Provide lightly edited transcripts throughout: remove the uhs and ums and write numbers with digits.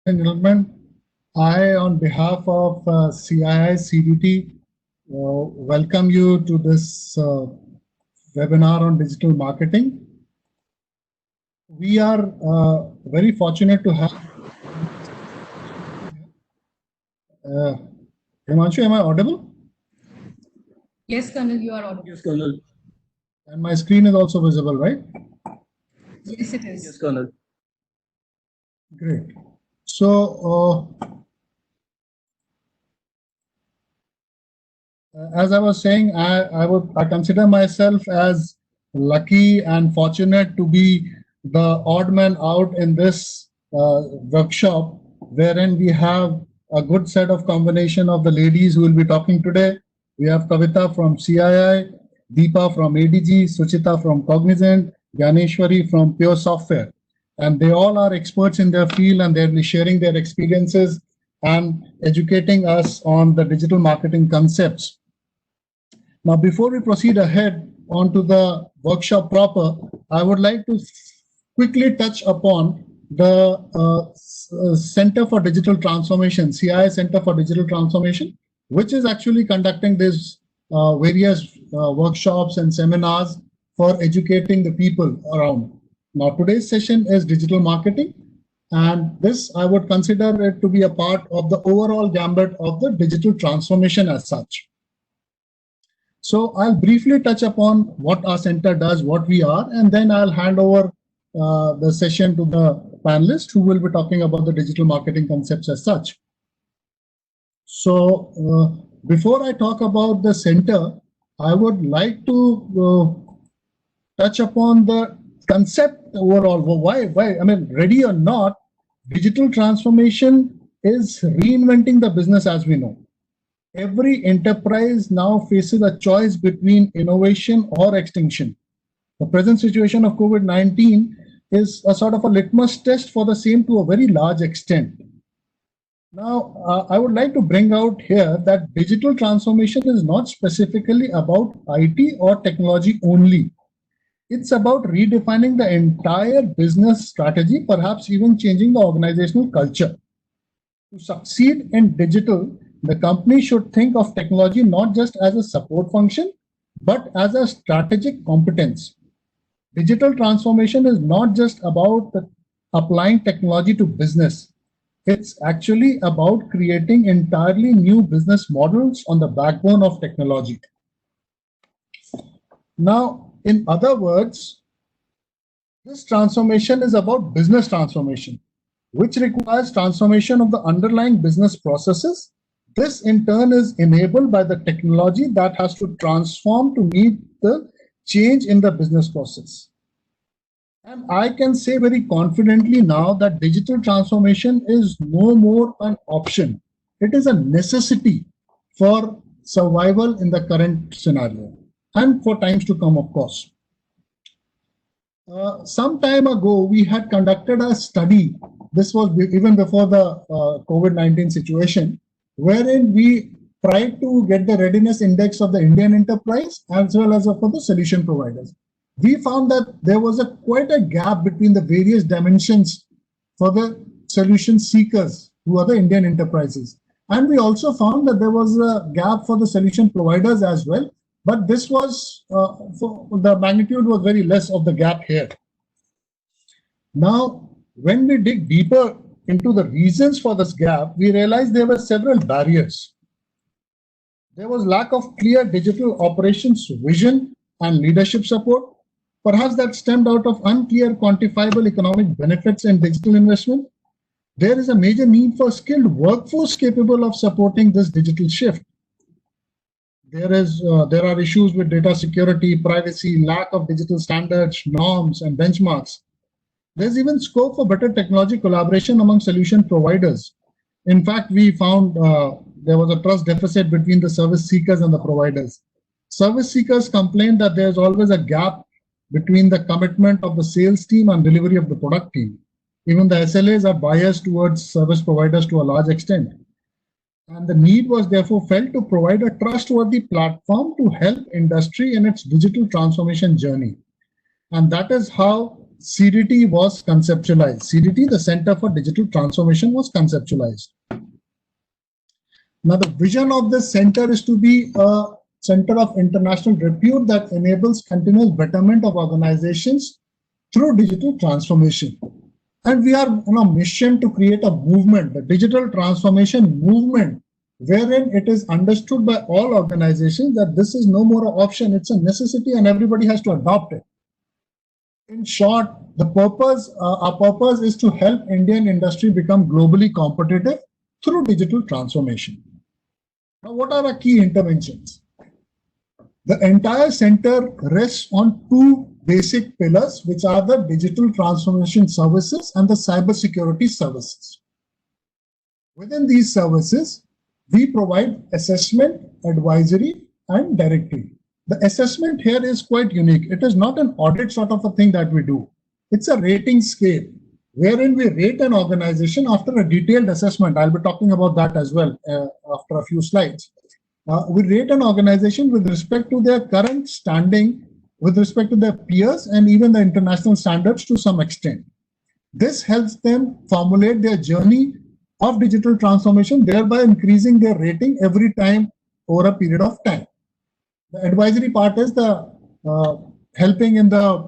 and gentlemen, I, on behalf of CII CDT, welcome you to this webinar on digital marketing. We are very fortunate to have Himanshu, am I audible? Yes, Colonel, you are audible. Yes, Colonel. And my screen is also visible, right? Yes, it is. Yes, Colonel. Great. So, as I was saying, I consider myself as lucky and fortunate to be the odd man out in this workshop, wherein we have a good set of combination of the ladies who will be talking today. We have Kavita from CII, Deepa from ADG, Suchita from Cognizant, Ganeshwari from Pure Software. And they all are experts in their field, and they'll be sharing their experiences and educating us on the digital marketing concepts. Now, before we proceed ahead onto the workshop proper, I would like to quickly touch upon the Center for Digital Transformation, CII Center for Digital Transformation, which is actually conducting these various workshops and seminars for educating the people around. Now, today's session is digital marketing, and this I would consider it to be a part of the overall gambit of the digital transformation as such. So I'll briefly touch upon what our center does, what we are, and then I'll hand over the session to the panelists who will be talking about the digital marketing concepts as such. So before I talk about the center, I would like to touch upon the concept overall. Why? I mean, ready or not, digital transformation is reinventing the business as we know. Every enterprise now faces a choice between innovation or extinction. The present situation of COVID-19 is a sort of a litmus test for the same to a very large extent. Now, I would like to bring out here that digital transformation is not specifically about IT or technology only. It's about redefining the entire business strategy, perhaps even changing the organizational culture. To succeed in digital, the company should think of technology not just as a support function, but as a strategic competence. Digital transformation is not just about applying technology to business. It's actually about creating entirely new business models on the backbone of technology. Now, in other words, this transformation is about business transformation, which requires transformation of the underlying business processes. This in turn is enabled by the technology that has to transform to meet the change in the business process. And I can say very confidently now that digital transformation is no more an option. It is a necessity for survival in the current scenario and for times to come, of course. Some time ago, we had conducted a study. This was even before the COVID-19 situation, wherein we tried to get the readiness index of the Indian enterprise as well as for the solution providers. We found that there was quite a gap between the various dimensions for the solution seekers who are the Indian enterprises. And we also found that there was a gap for the solution providers as well. But this was, the magnitude was very less of the gap here. Now, when we dig deeper into the reasons for this gap, we realized there were several barriers. There was lack of clear digital operations vision and leadership support. Perhaps that stemmed out of unclear quantifiable economic benefits in digital investment. There is a major need for skilled workforce capable of supporting this digital shift. There are issues with data security, privacy, lack of digital standards, norms, and benchmarks. There's even scope for better technology collaboration among solution providers. In fact, we found there was a trust deficit between the service seekers and the providers. Service seekers complained that there's always a gap between the commitment of the sales team and delivery of the product team. Even the SLAs are biased towards service providers to a large extent. And the need was therefore felt to provide a trustworthy platform to help industry in its digital transformation journey. And that is how CDT was conceptualized. CDT, the Center for Digital Transformation, was conceptualized. Now, the vision of this center is to be a center of international repute that enables continuous betterment of organizations through digital transformation. And we are on a mission to create a movement, the digital transformation movement, wherein it is understood by all organizations that this is no more an option, it's a necessity and everybody has to adopt it. In short, the purpose, our purpose is to help Indian industry become globally competitive through digital transformation. Now, what are our key interventions? The entire center rests on two basic pillars, which are the digital transformation services and the cybersecurity services. Within these services, we provide assessment, advisory, and directory. The assessment here is quite unique. It is not an audit sort of a thing that we do. It's a rating scale, wherein we rate an organization after a detailed assessment. I'll be talking about that as well after a few slides. We rate an organization with respect to their current standing, with respect to their peers, and even the international standards to some extent. This helps them formulate their journey of digital transformation, thereby increasing their rating every time over a period of time. The advisory part is the helping in the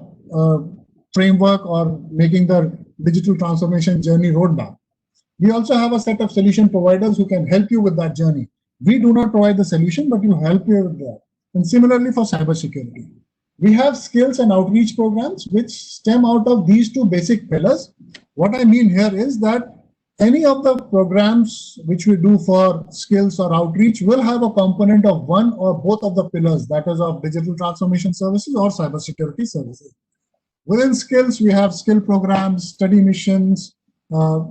framework or making the digital transformation journey roadmap. We also have a set of solution providers who can help you with that journey. We do not provide the solution, but you help you with that. And similarly for cybersecurity. We have skills and outreach programs which stem out of these two basic pillars. What I mean here is that any of the programs which we do for skills or outreach will have a component of one or both of the pillars, that is of digital transformation services or cybersecurity services. Within skills, we have skill programs, study missions,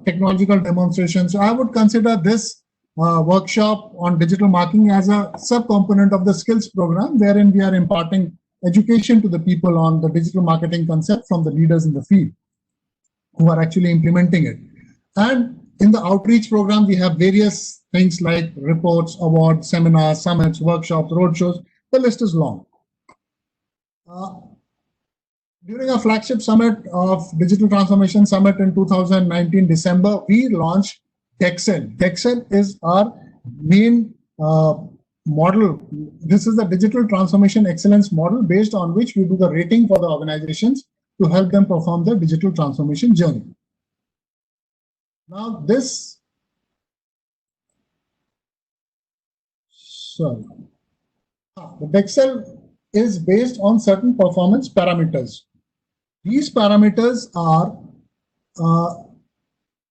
technological demonstrations. So I would consider this workshop on digital marketing as a sub-component of the skills program, wherein we are imparting education to the people on the digital marketing concept from the leaders in the field who are actually implementing it. And in the outreach program, we have various things like reports, awards, seminars, summits, workshops, roadshows. The list is long. During our flagship summit of Digital Transformation Summit in 2019 December, we launched DEXCEL. DEXCEL is our main model. This is the digital transformation excellence model based on which we do the rating for the organizations to help them perform their digital transformation journey. Now the DEXCEL is based on certain performance parameters. These parameters are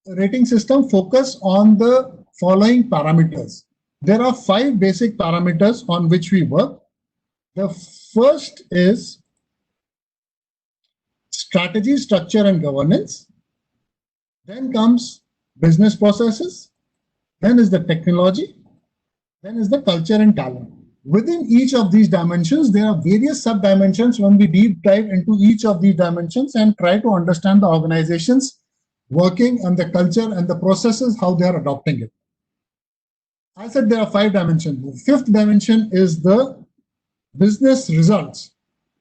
rating system focus on the following parameters. There are 5 basic parameters on which we work. The first is strategy, structure, and governance. Then comes business processes. Then is the technology. Then is the culture and talent. Within each of these dimensions, there are various sub-dimensions when we deep dive into each of these dimensions and try to understand the organization's working and the culture and the processes, how they are adopting it. I said there are 5 dimensions. The 5th dimension is the business results.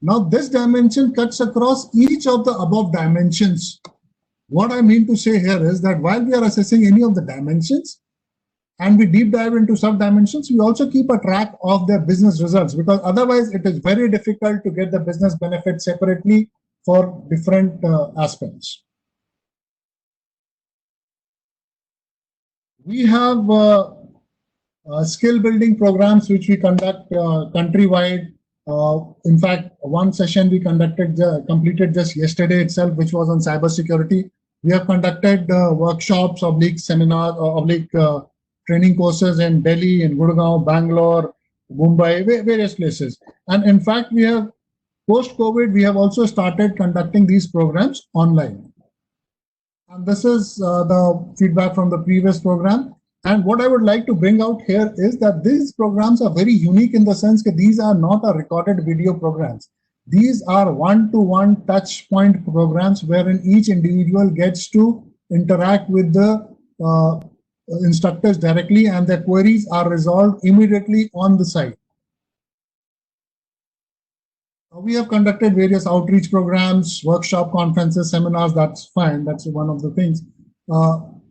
Now, this dimension cuts across each of the above dimensions. What I mean to say here is that while we are assessing any of the dimensions and we deep dive into sub-dimensions, we also keep a track of their business results, because otherwise it is very difficult to get the business benefits separately for different aspects. We have skill building programs which we conduct countrywide. In fact, one session we completed just yesterday itself, which was on cybersecurity. We have conducted workshops, seminars, training courses in Delhi, in Gurgaon, Bangalore, Mumbai, various places. And in fact, we have post-COVID, we have also started conducting these programs online. And this is the feedback from the previous program. And what I would like to bring out here is that these programs are very unique in the sense that these are not a recorded video programs. These are one-to-one touch point programs wherein each individual gets to interact with the instructors directly, and their queries are resolved immediately on the site. We have conducted various outreach programs, workshop, conferences, seminars. That's fine. That's one of the things.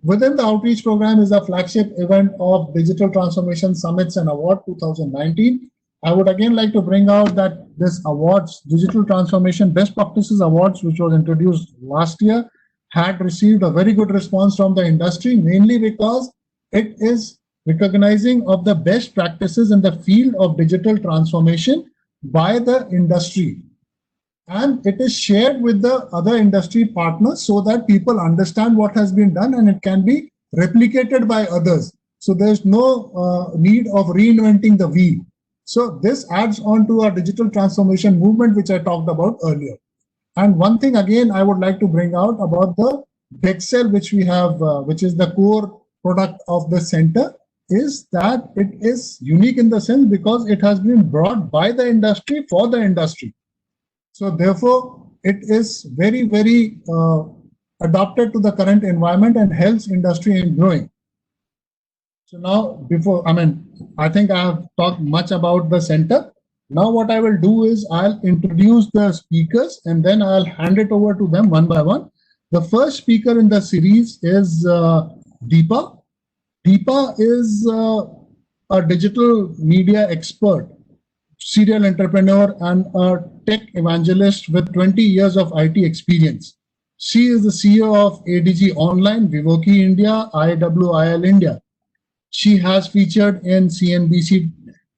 Within the outreach program is a flagship event of Digital Transformation Summits and Award 2019. I would again like to bring out that this awards, Digital Transformation Best Practices Awards, which was introduced last year, had received a very good response from the industry, mainly because it is recognizing of the best practices in the field of digital transformation by the industry, and it is shared with the other industry partners so that people understand what has been done and it can be replicated by others. So there's no need of reinventing the wheel. So this adds on to our digital transformation movement, which I talked about earlier. And one thing again I would like to bring out about the Dexcel, which we have, which is the core product of the center, is that it is unique in the sense because it has been brought by the industry for the industry. So therefore, it is very, very adapted to the current environment and helps industry in growing. So now, I think I have talked much about the center. Now what I will do is I'll introduce the speakers and then I'll hand it over to them one by one. The first speaker in the series is Deepa. Deepa is a digital media expert, serial entrepreneur, and a tech evangelist with 20 years of IT experience. She is the CEO of ADG Online, Vivoki India, IWIL India. She has featured in CNBC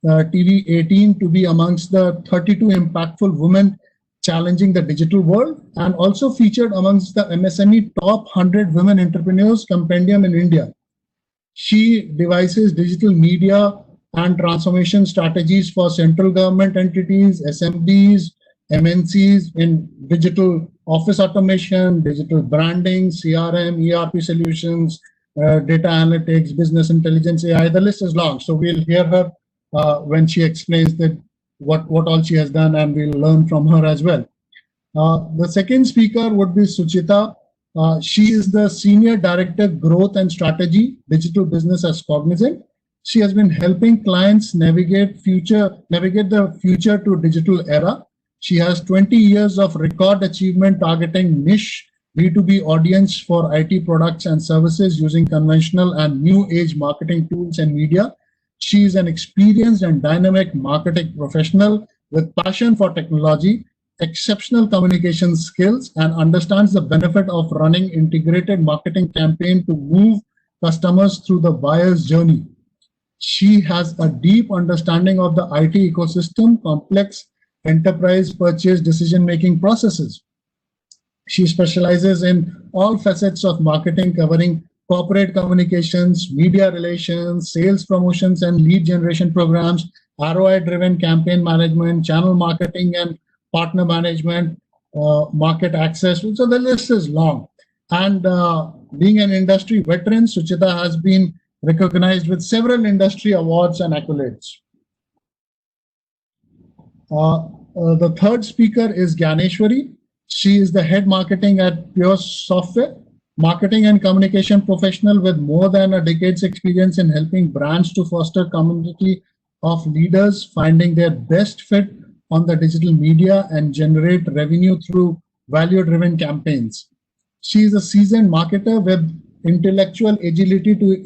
TV 18 to be amongst the 32 impactful women challenging the digital world, and also featured amongst the MSME top 100 women entrepreneurs compendium in India. She devises digital media and transformation strategies for central government entities, SMBs, MNCs in digital office automation, digital branding, CRM, ERP solutions, data analytics, business intelligence, AI. The list is long. So we'll hear her when she explains that what all she has done, and we'll learn from her as well. The second speaker would be Suchita. She is the Senior Director, Growth and Strategy, Digital Business at Cognizant. She has been helping clients navigate the future to digital era. She has 20 years of record achievement targeting niche B2B audience for IT products and services using conventional and new age marketing tools and media. She is an experienced and dynamic marketing professional with passion for technology, exceptional communication skills, and understands the benefit of running integrated marketing campaign to move customers through the buyer's journey. She has a deep understanding of the IT ecosystem, complex enterprise purchase decision-making processes. She specializes in all facets of marketing, covering corporate communications, media relations, sales promotions and lead generation programs, ROI-driven campaign management, channel marketing and partner management, market access. So the list is long. And being an industry veteran, Suchita has been recognized with several industry awards and accolades. The third speaker is Gyaneshwari. She is the head marketing at Pure Software, marketing and communication professional with more than a decade's experience in helping brands to foster community of leaders finding their best fit on the digital media and generate revenue through value-driven campaigns. She is a seasoned marketer with intellectual agility to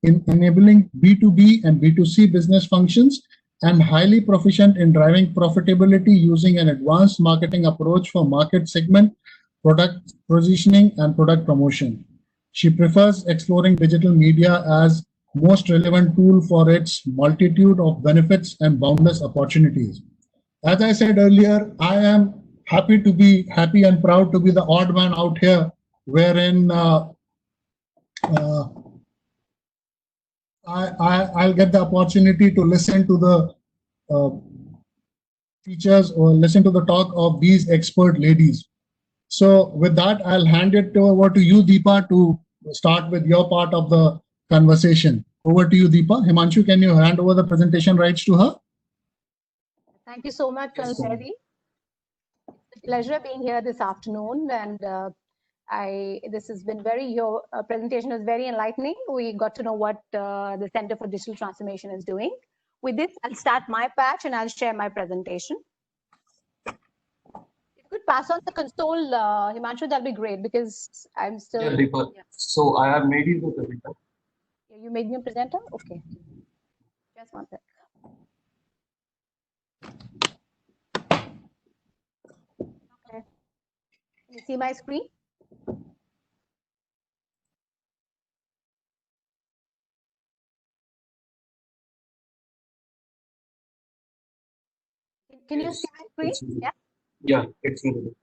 enabling B2B and B2C business functions, and highly proficient in driving profitability using an advanced marketing approach for market segment, product positioning, and product promotion. She prefers exploring digital media as most relevant tool for its multitude of benefits and boundless opportunities. As I said earlier, I am happy and proud to be the odd man out here, wherein I'll get the opportunity to listen to the features or listen to the talk of these expert ladies. So with that, I'll hand it over to you, Deepa, to start with your part of the conversation. Over to you, Deepa. Himanshu, can you hand over the presentation rights to her? Thank you so much, Colonel Perry. It's a pleasure being here this afternoon, and this has been your presentation is very enlightening. We got to know what the Center for Digital Transformation is doing. With this, I'll start my patch and I'll share my presentation. pass on the console, Himanshu, that'll be great because I'm still. Yeah, Deepa. Yeah. So I have made you the presenter. You made me a presenter? Okay. Just one sec. Okay. Can you see my screen? Can you see my screen? It's visible. Yeah. Yeah, it's visible.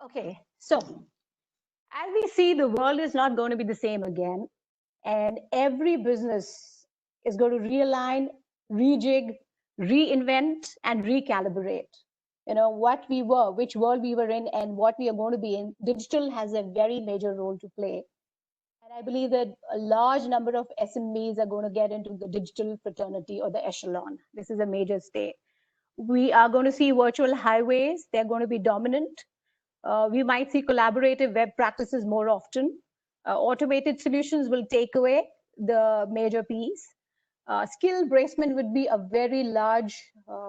Okay. So as we see, the world is not going to be the same again, and every business is going to realign, rejig, reinvent, and recalibrate. You know what we were, which world we were in, and what we are going to be in. Digital has a very major role to play. And I believe that a large number of SMEs are going to get into the digital fraternity or the echelon. This is a major stake. We are going to see virtual highways. They're going to be dominant. We might see collaborative web practices more often. Automated solutions will take away the major piece. Skill bracement would be a very large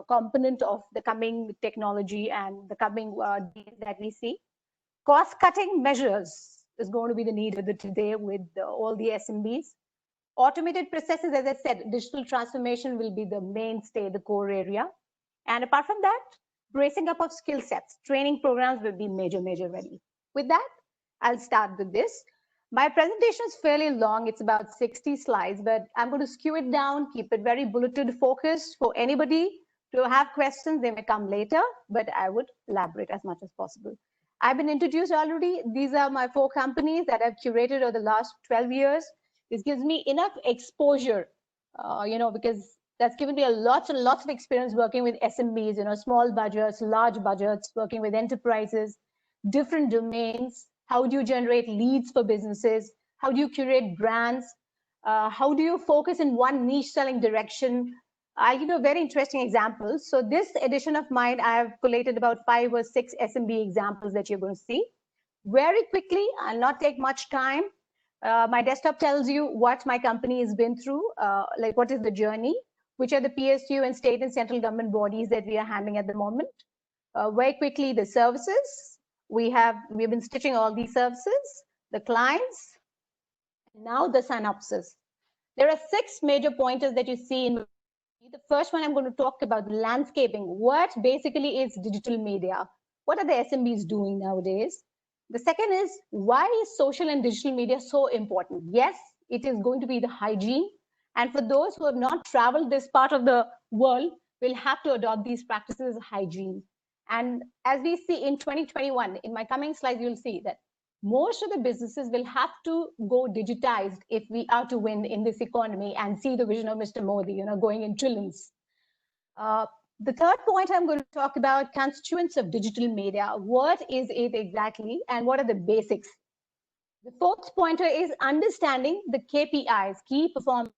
component of the coming technology and the coming deals that we see. Cost-cutting measures is going to be the need of the today with all the SMBs. Automated processes, as I said, digital transformation will be the mainstay, the core area. And apart from that, bracing up of skill sets, training programs will be major ready. With that, I'll start with this. My presentation is fairly long. It's about 60 slides, but I'm going to skew it down, keep it very bulleted, focused. For anybody to have questions, they may come later, but I would elaborate as much as possible. I've been introduced already. These are my 4 companies that I've curated over the last 12 years. This gives me enough exposure, because that's given me lots and lots of experience working with SMBs, small budgets, large budgets, working with enterprises, different domains. How do you generate leads for businesses? How do you curate brands? How do you focus in one niche selling direction? I'll give you a very interesting example. So this edition of mine, I have collated about 5 or 6 SMB examples that you're going to see. Very quickly, I'll not take much time. My desktop tells you what my company has been through, like what is the journey, which are the PSU and state and central government bodies that we are handling at the moment. Very quickly, the services. We've been stitching all these services, the clients, now the synopsis. There are 6 major pointers that you see in the first one. I'm going to talk about landscaping. What basically is digital media? What are the SMBs doing nowadays? The second is, why is social and digital media so important? Yes, it is going to be the hygiene. And for those who have not traveled this part of the world, will have to adopt these practices of hygiene. And as we see in 2021, in my coming slides, you'll see that most of the businesses will have to go digitized if we are to win in this economy and see the vision of Mr. Modi, going in trillions. The third point I'm going to talk about, constituents of digital media. What is it exactly and what are the basics? The fourth pointer is understanding the KPIs, key performance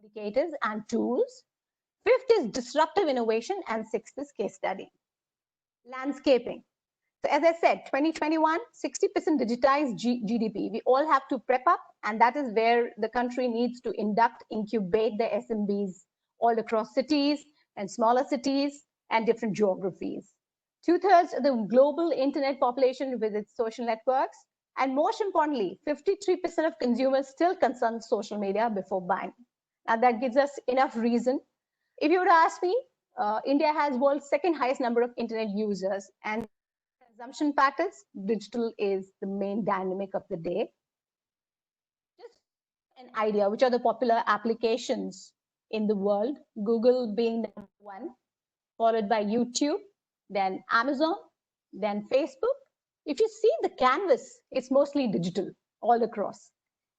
indicators and tools. Fifth is disruptive innovation, and sixth is case study. Landscaping. So as I said, 2021, 60% digitized GDP. We all have to prep up, and that is where the country needs to incubate the SMBs all across cities and smaller cities and different geographies. 2/3 of the global internet population with its social networks. And most importantly, 53% of consumers still consult social media before buying. And that gives us enough reason. If you were to ask me, India has world's 2nd highest number of internet users, and consumption patterns, digital is the main dynamic of the day. Just an idea, which are the popular applications in the world, Google being number 1, followed by YouTube, then Amazon, then Facebook. If you see the canvas, it's mostly digital all across.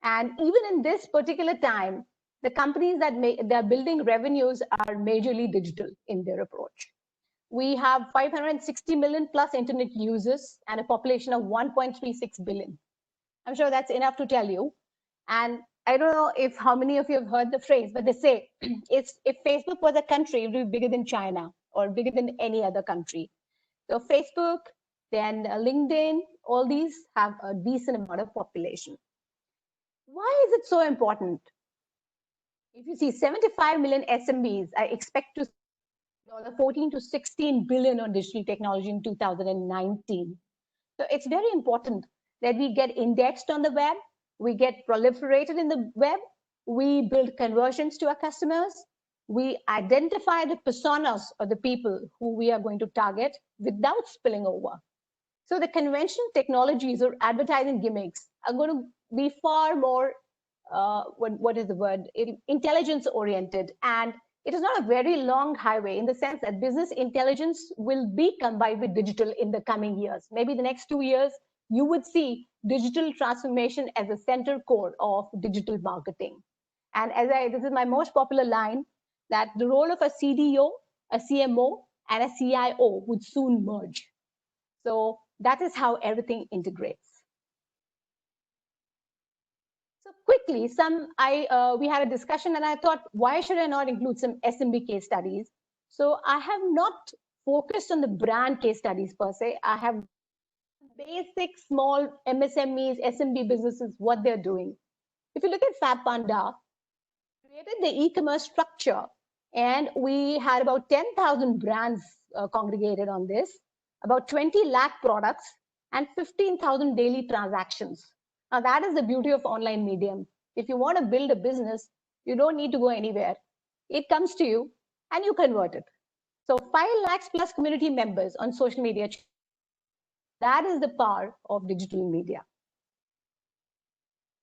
And even in this particular time, the companies that they're building revenues are majorly digital in their approach. We have 560 million plus internet users and a population of 1.36 billion. I'm sure that's enough to tell you. And I don't know if how many of you have heard the phrase, but they say if Facebook was a country, it would be bigger than China or bigger than any other country. So Facebook, then LinkedIn, all these have a decent amount of population. Why is it so important? If you see 75 million SMBs, I expect to see 14 to 16 billion on digital technology in 2019. So it's very important that we get indexed on the web, we get proliferated in the web, we build conversions to our customers, we identify the personas of the people who we are going to target without spilling over. So the conventional technologies or advertising gimmicks are going to be far more, what is the word, intelligence oriented. And it is not a very long highway in the sense that business intelligence will be combined with digital in the coming years. Maybe the next 2 years, you would see digital transformation as a center core of digital marketing. And this is my most popular line, that the role of a CDO, a CMO, and a CIO would soon merge. So that is how everything integrates. So quickly, we had a discussion and I thought, why should I not include some SMB case studies? So I have not focused on the brand case studies per se. I have basic small MSMEs, SMB businesses, what they're doing. If you look at Fab Panda, created the e-commerce structure and we had about 10,000 brands congregated on this, about 20 lakh products and 15,000 daily transactions. Now that is the beauty of online medium. If you want to build a business, you don't need to go anywhere. It comes to you and you convert it. So 5 lakhs plus community members on social media. That is the power of digital media.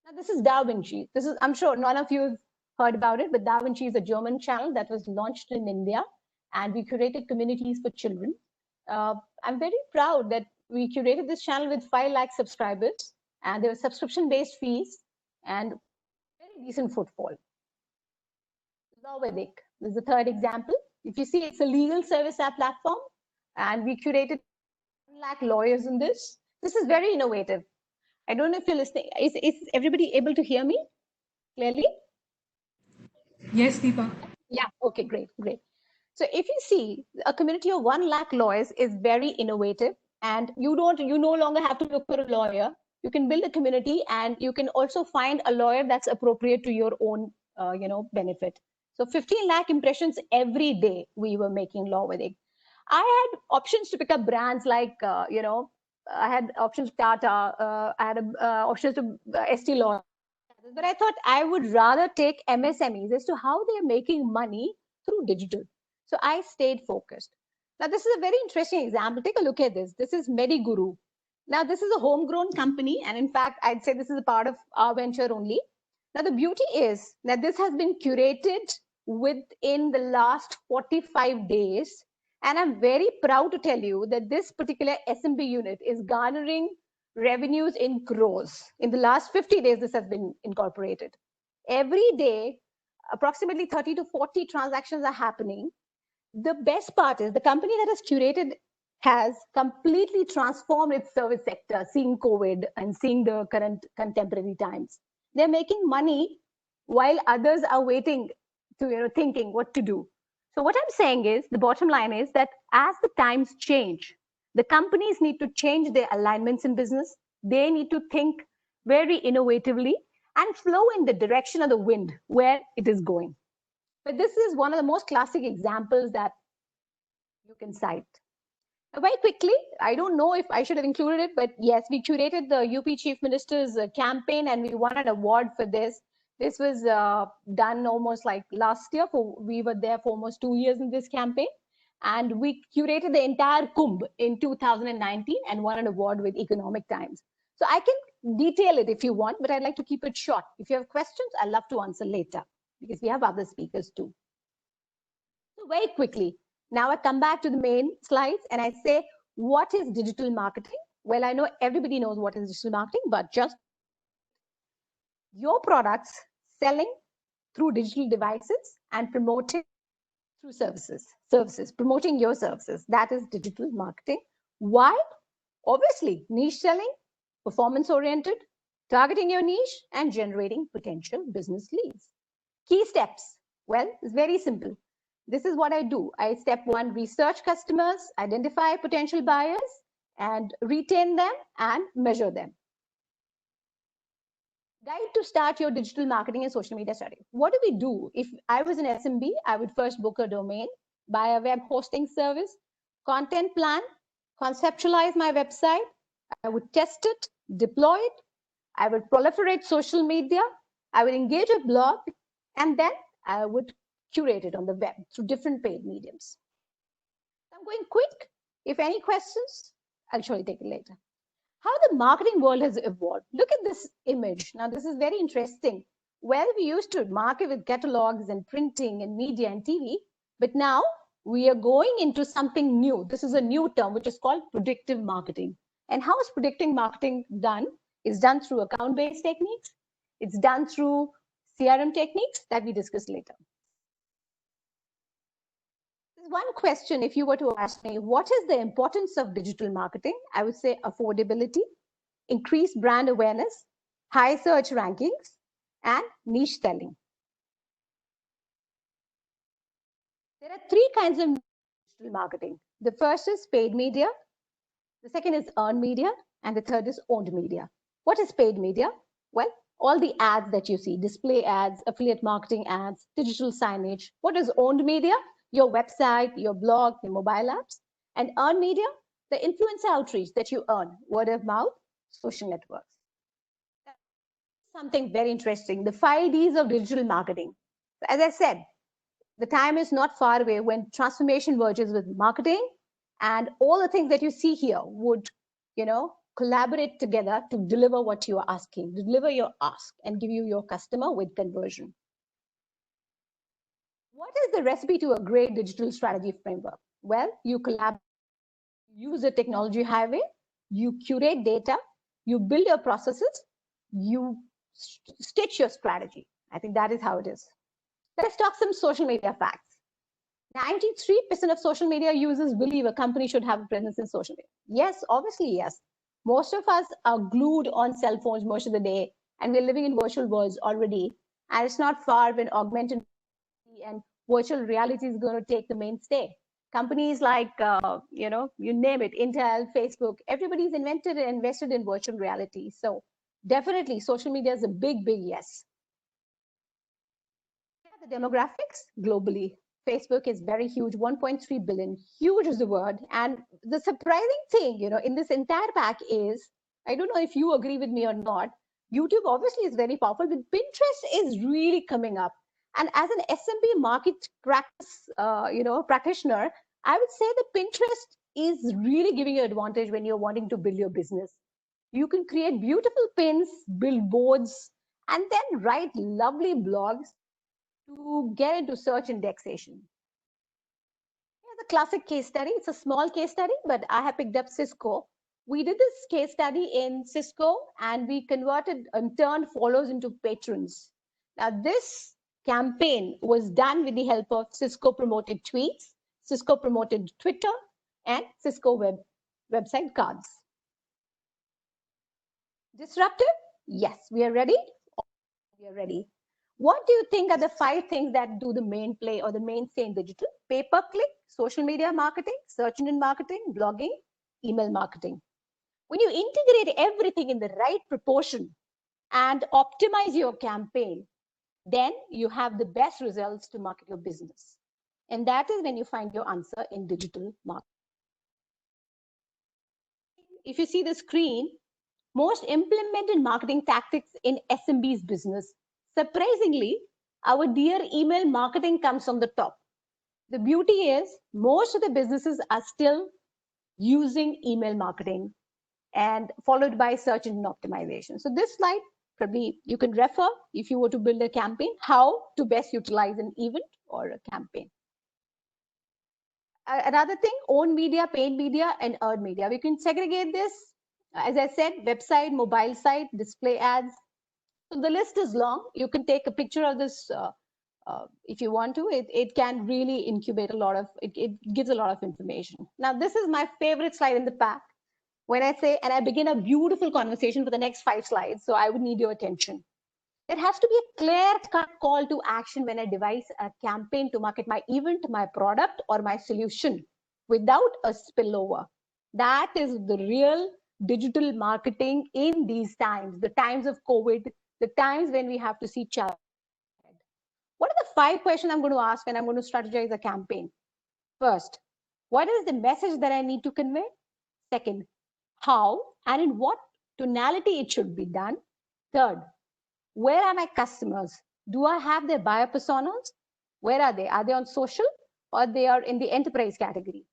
Now this is DaVinci. I'm sure none of you have heard about it, but DaVinci is a German channel that was launched in India and we curated communities for children. I'm very proud that we curated this channel with 5 lakh subscribers and there were subscription-based fees and very decent footfall. Lawvedic is the third example. If you see, it's a legal service app platform and we curated 1 lakh lawyers in this. This is very innovative. I don't know if you're listening. Is everybody able to hear me clearly? Yes, Deepa. Yeah, okay, great. So if you see, a community of 1 lakh lawyers is very innovative and you no longer have to look for a lawyer. You can build a community and you can also find a lawyer that's appropriate to your own benefit. So 15 lakh impressions every day we were making Lawvedic. I had options to pick up brands like, I had options Tata, I had options to ST Law. But I thought I would rather take MSMEs as to how they're making money through digital. So I stayed focused. Now, this is a very interesting example. Take a look at this. This is MediGuru. Now, this is a homegrown company. And in fact, I'd say this is a part of our venture only. Now, the beauty is that this has been curated within the last 45 days. And I'm very proud to tell you that this particular SMB unit is garnering revenues in crores. In the last 50 days, this has been incorporated. Every day, approximately 30 to 40 transactions are happening. The best part is the company that has curated has completely transformed its service sector, seeing COVID and seeing the current contemporary times. They're making money while others are waiting to, thinking what to do. So what I'm saying is, the bottom line is that as the times change, the companies need to change their alignments in business. They need to think very innovatively and flow in the direction of the wind where it is going. But this is one of the most classic examples that you can cite. Very quickly, I don't know if I should have included it, but yes, we curated the UP Chief Minister's campaign and we won an award for this. This was done almost like last year. We were there for almost 2 years in this campaign. And we curated the entire Kumbh in 2019 and won an award with Economic Times. So I can detail it if you want, but I'd like to keep it short. If you have questions, I'd love to answer later because we have other speakers too. So very quickly, now I come back to the main slides and I say, what is digital marketing? Well, I know everybody knows what is digital marketing, but just your products selling through digital devices and promoting through services, promoting your services. That is digital marketing. Why? Obviously, niche selling, performance-oriented, targeting your niche, and generating potential business leads. Key steps. Well, it's very simple. This is what I do. Step 1, research customers, identify potential buyers, and retain them and measure them. Guide to start your digital marketing and social media strategy. What do we do? If I was an SMB, I would first book a domain. buy a web hosting service, content plan, conceptualize my website. I would test it, deploy it. I would proliferate social media. I would engage a blog, and then I would curate it on the web through different paid mediums. I'm going quick. If any questions, I'll surely take it later. How the marketing world has evolved. Look at this image. Now, this is very interesting. Well, we used to market with catalogs and printing and media and TV, but now we are going into something new. This is a new term, which is called predictive marketing. And how is predictive marketing done? It's done through account-based techniques. It's done through CRM techniques that we discuss later. There's one question, if you were to ask me, what is the importance of digital marketing? I would say affordability, increased brand awareness, high search rankings, and niche selling. There are three kinds of digital marketing. The first is paid media, the second is earned media, and the third is owned media. What is paid media? Well, all the ads that you see, display ads, affiliate marketing ads, digital signage. What is owned media? Your website, your blog, your mobile apps. And earned media, the influencer outreach that you earn, word of mouth, social networks. Something very interesting, the 5 Ds of digital marketing. As I said, the time is not far away when transformation merges with marketing, and all the things that you see here would, collaborate together to deliver what you are asking, deliver your ask, and give you your customer with conversion. What is the recipe to a great digital strategy framework? Well, you collaborate, use the technology highway, you curate data, you build your processes, you stitch your strategy. I think that is how it is. Let's talk some social media facts. 93% of social media users believe a company should have a presence in social media. Yes, obviously, yes. Most of us are glued on cell phones most of the day, and we're living in virtual worlds already. And it's not far when augmented and virtual reality is going to take the mainstay. Companies like, you name it, Intel, Facebook, everybody's invented and invested in virtual reality. So definitely social media is a big, big yes. The demographics globally. Facebook is very huge, 1.3 billion. Huge is the word. And the surprising thing, in this entire pack is, I don't know if you agree with me or not, YouTube obviously is very powerful, but Pinterest is really coming up. And as an SMB market practice, practitioner, I would say that Pinterest is really giving you advantage when you're wanting to build your business. You can create beautiful pins, build boards, and then write lovely blogs to get into search indexation. Here's a classic case study. It's a small case study, but I have picked up Cisco. We did this case study in Cisco, and we converted and turned follows into patrons. Now, this campaign was done with the help of Cisco promoted tweets, Cisco promoted Twitter, and Cisco website cards. Disruptive? Yes, we are ready. We are ready. What do you think are the 5 things that do the main play or the mainstay in digital? Pay-per-click, social media marketing, search engine marketing, blogging, email marketing. When you integrate everything in the right proportion and optimize your campaign, then you have the best results to market your business. And that is when you find your answer in digital marketing. If you see the screen, most implemented marketing tactics in SMB's business. Surprisingly, our dear email marketing comes on the top. The beauty is most of the businesses are still using email marketing and followed by search engine optimization. So this slide, probably you can refer if you were to build a campaign, how to best utilize an event or a campaign. Another thing, owned media, paid media, and earned media. We can segregate this. As I said, website, mobile site, display ads. So the list is long. You can take a picture of this if you want to. It can really incubate a lot of, it gives a lot of information. Now, this is my favorite slide in the pack. When I say, and I begin a beautiful conversation for the next 5 slides, so I would need your attention. There has to be a clear-cut call to action when I devise a campaign to market my event, my product, or my solution without a spillover. That is the real digital marketing in these times, the times of COVID, the times when we have to see challenge. What are the 5 questions I'm going to ask when I'm going to strategize a campaign? First, what is the message that I need to convey? Second, how and in what tonality it should be done. Third, where are my customers? Do I have their buyer personas? Where are they? Are they on social or they are in the enterprise category?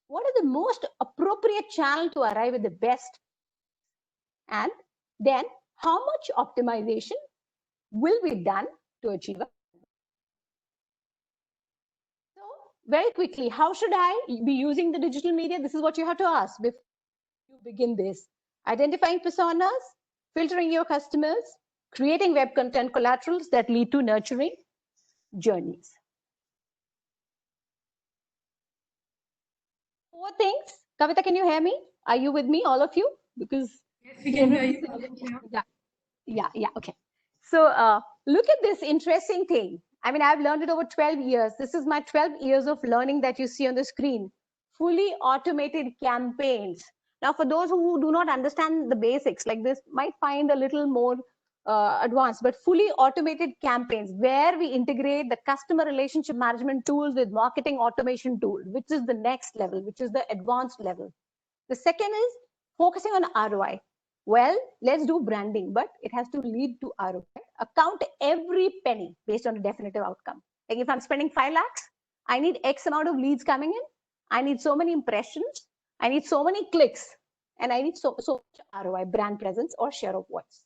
What is the most appropriate channel to arrive at the best? And then how much optimization will be done to achieve it? So very quickly, how should I be using the digital media? This is what you have to ask before you begin this. Identifying personas, filtering your customers, creating web content collaterals that lead to nurturing journeys. 4 things. Kavita, can you hear me? Are you with me, all of you? Because Yes, we can hear you. yeah, okay. So look at this interesting thing. I mean, I've learned it over 12 years. This is my 12 years of learning that you see on the screen. Fully automated campaigns. Now, for those who do not understand the basics, like this might find a little more advanced, but fully automated campaigns where we integrate the customer relationship management tools with marketing automation tool, which is the next level, which is the advanced level. The second is focusing on ROI. Well, let's do branding, but it has to lead to ROI. Account every penny based on a definitive outcome. Like if I'm spending 5 lakhs, I need X amount of leads coming in. I need so many impressions. I need so many clicks. And I need so much ROI, brand presence or share of voice.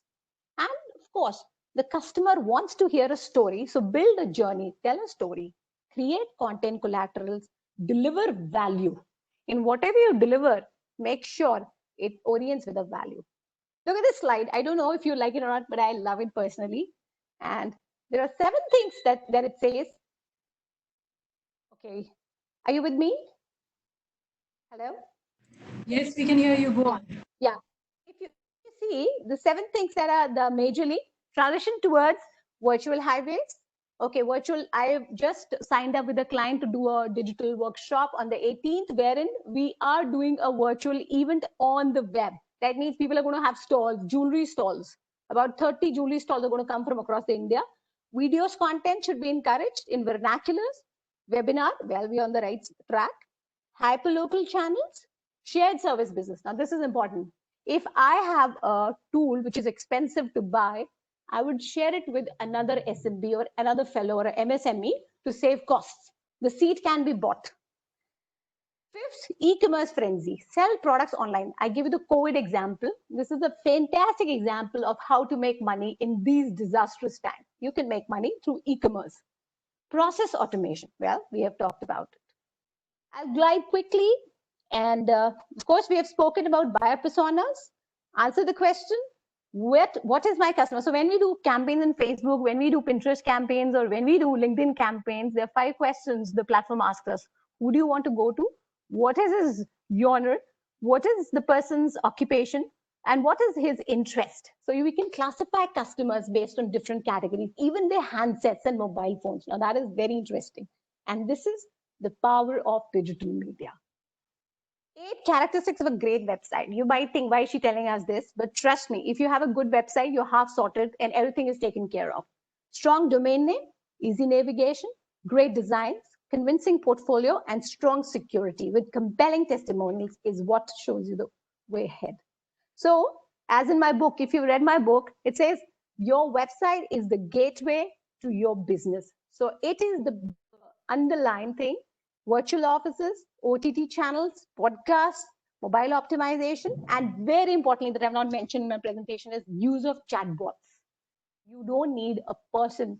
And of course, the customer wants to hear a story. So build a journey, tell a story, create content collaterals, deliver value. In whatever you deliver, make sure it orients with a value. Look at this slide. I don't know if you like it or not, but I love it personally. And there are 7 things that it says. Okay. Are you with me? Hello? Yes, we can hear you. Go on. Yeah. If you see the 7 things that are the majorly transition towards virtual highways. Okay, virtual. I just signed up with a client to do a digital workshop on the 18th, wherein we are doing a virtual event on the web. That means people are going to have stalls, jewelry stalls. About 30 jewelry stalls are going to come from across India. Videos content should be encouraged in vernaculars. Webinar, well, we're on the right track. Hyperlocal channels, shared service business. Now, this is important. If I have a tool which is expensive to buy, I would share it with another SMB or another fellow or an MSME to save costs. The seat can be bought. Fifth, e-commerce frenzy. Sell products online. I give you the COVID example. This is a fantastic example of how to make money in these disastrous times. You can make money through e-commerce. Process automation. Well, we have talked about it. I'll glide quickly. And of course, we have spoken about buyer personas. Answer the question, what is my customer? So when we do campaigns in Facebook, when we do Pinterest campaigns, or when we do LinkedIn campaigns, there are 5 questions the platform asks us. Who do you want to go to? What is his genre? What is the person's occupation? And what is his interest? So we can classify customers based on different categories, even their handsets and mobile phones. Now that is very interesting. And this is the power of digital media. 8 characteristics of a great website. You might think, why is she telling us this? But trust me, if you have a good website, you're half sorted and everything is taken care of. Strong domain name, easy navigation, great designs, convincing portfolio, and strong security with compelling testimonials is what shows you the way ahead. So, as in my book, if you read my book, it says your website is the gateway to your business. So it is the underlying thing. Virtual offices, OTT channels, podcasts, mobile optimization, and very importantly that I've not mentioned in my presentation is use of chatbots. You don't need a person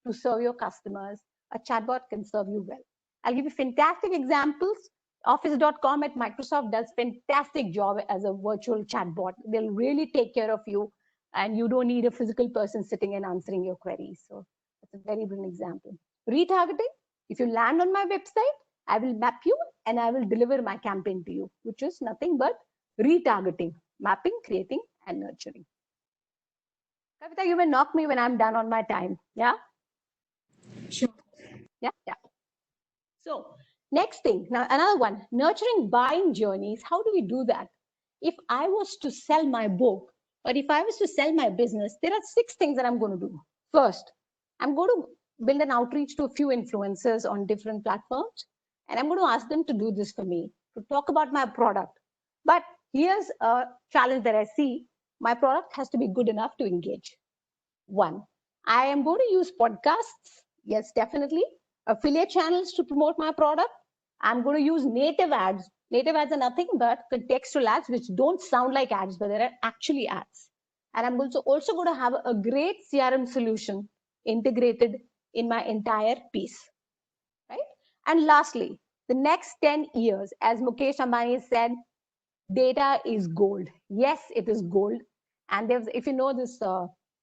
to serve your customers. A chatbot can serve you well. I'll give you fantastic examples. Office.com at Microsoft does fantastic job as a virtual chatbot. They'll really take care of you and you don't need a physical person sitting and answering your queries. So that's a very brilliant example. Retargeting, if you land on my website, I will map you and I will deliver my campaign to you, which is nothing but retargeting, mapping, creating, and nurturing. Kavita, you may knock me when I'm done on my time. Yeah? Sure. Yeah. So next thing, now another one, nurturing buying journeys. How do we do that? If I was to sell my book, or if I was to sell my business, there are 6 things that I'm going to do. First, I'm going to build an outreach to a few influencers on different platforms. and I'm going to ask them to do this for me, to talk about my product. But here's a challenge that I see. My product has to be good enough to engage. One, I am going to use podcasts. Yes, definitely. Affiliate channels to promote my product. I'm going to use native ads. Native ads are nothing but contextual ads, which don't sound like ads, but they're actually ads. And I'm also going to have a great CRM solution integrated in my entire piece, right? And lastly, the next 10 years, as Mukesh Ambani said, data is gold. Yes, it is gold. And there's, if you know this,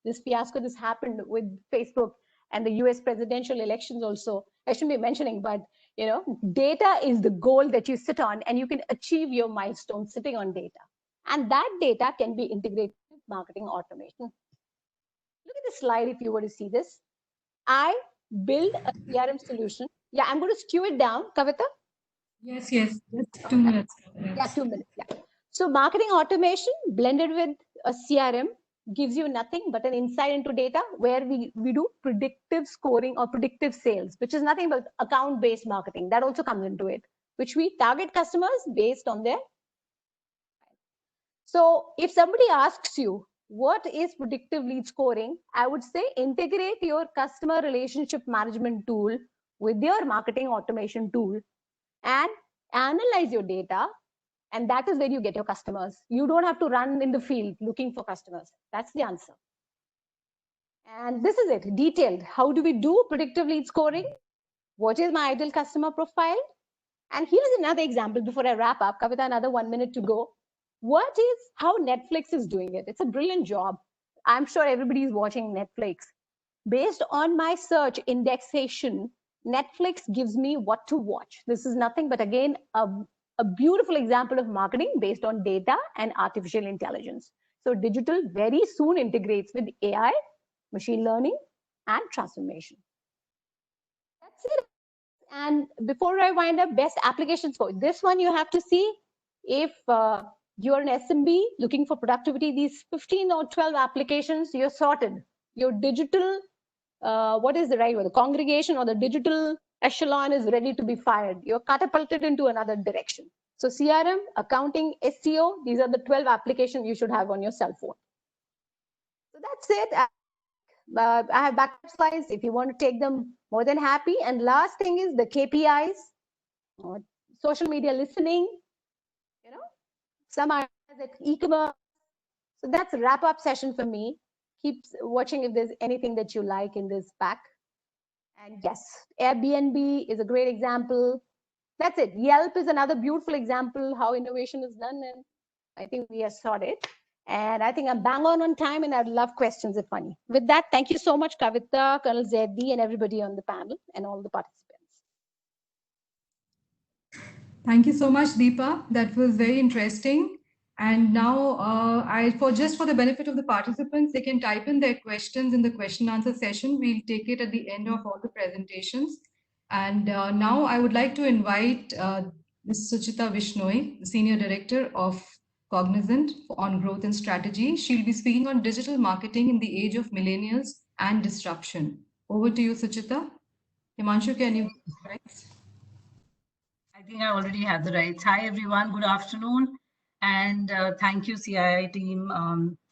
this fiasco, this happened with Facebook and the US presidential elections also. I shouldn't be mentioning, but you know, data is the goal that you sit on, and you can achieve your milestones sitting on data. And that data can be integrated with marketing automation. Look at the slide if you were to see this. I build a CRM solution. Yeah, I'm going to skew it down, Kavita. Yes, just 2 minutes. Yeah, 2 minutes. Yeah. So marketing automation blended with a CRM gives you nothing but an insight into data, where we do predictive scoring or predictive sales, which is nothing but account-based marketing. That also comes into it, which we target customers based on their. So if somebody asks you, what is predictive lead scoring? I would say integrate your customer relationship management tool with your marketing automation tool and analyze your data. And that is where you get your customers. You don't have to run in the field looking for customers. That's the answer. And this is it, detailed. How do we do predictive lead scoring? What is my ideal customer profile? And here's another example before I wrap up. Kavita, another 1 minute to go. What is how Netflix is doing it? It's a brilliant job. I'm sure everybody is watching Netflix. Based on my search indexation, Netflix gives me what to watch. This is nothing but, again, a beautiful example of marketing based on data and artificial intelligence. So digital very soon integrates with AI, machine learning, and transformation. That's it. And before I wind up, best applications for this one, you have to see if you're an SMB looking for productivity, these 15 or 12 applications, you're sorted. Your digital, what is the right word? The congregation or the digital echelon is ready to be fired. You're catapulted into another direction. So CRM, accounting, SEO, these are the 12 applications you should have on your cell phone. So that's it. I have backup slides if you want to take them, more than happy. And last thing is the KPIs, social media listening, you know, some ideas at e-commerce. So that's a wrap-up session for me. Keep watching if there's anything that you like in this pack. And yes, Airbnb is a great example. That's it. Yelp is another beautiful example how innovation is done, and I think we are sorted. And I think I'm bang on time, and I'd love questions if any. With that, thank you so much, Kavita, Colonel Zaidi, and everybody on the panel and all the participants. Thank you so much, Deepa. That was very interesting. And now, for the benefit of the participants, they can type in their questions in the question answer session. We'll take it at the end of all the presentations. And now I would like to invite Ms. Suchita Vishnoi, the Senior Director of Cognizant on Growth and Strategy. She'll be speaking on digital marketing in the age of millennials and disruption. Over to you, Suchita. Himanshu, can you? I think I already have the rights. Hi, everyone. Good afternoon. And thank you, CII team,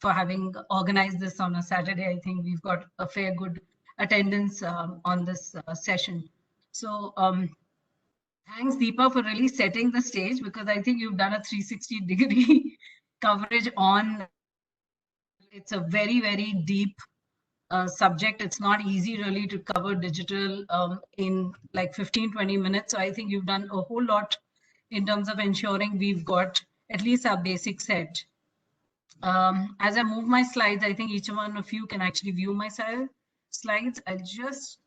for having organized this on a Saturday. I think we've got a fair good attendance on this session. So thanks, Deepa, for really setting the stage, because I think you've done a 360-degree coverage on. It's a very, very deep subject. It's not easy really to cover digital in like 15-20 minutes. So I think you've done a whole lot in terms of ensuring we've got at least our basic set. As I move my slides, I think each one of you can actually view my slides. I'll just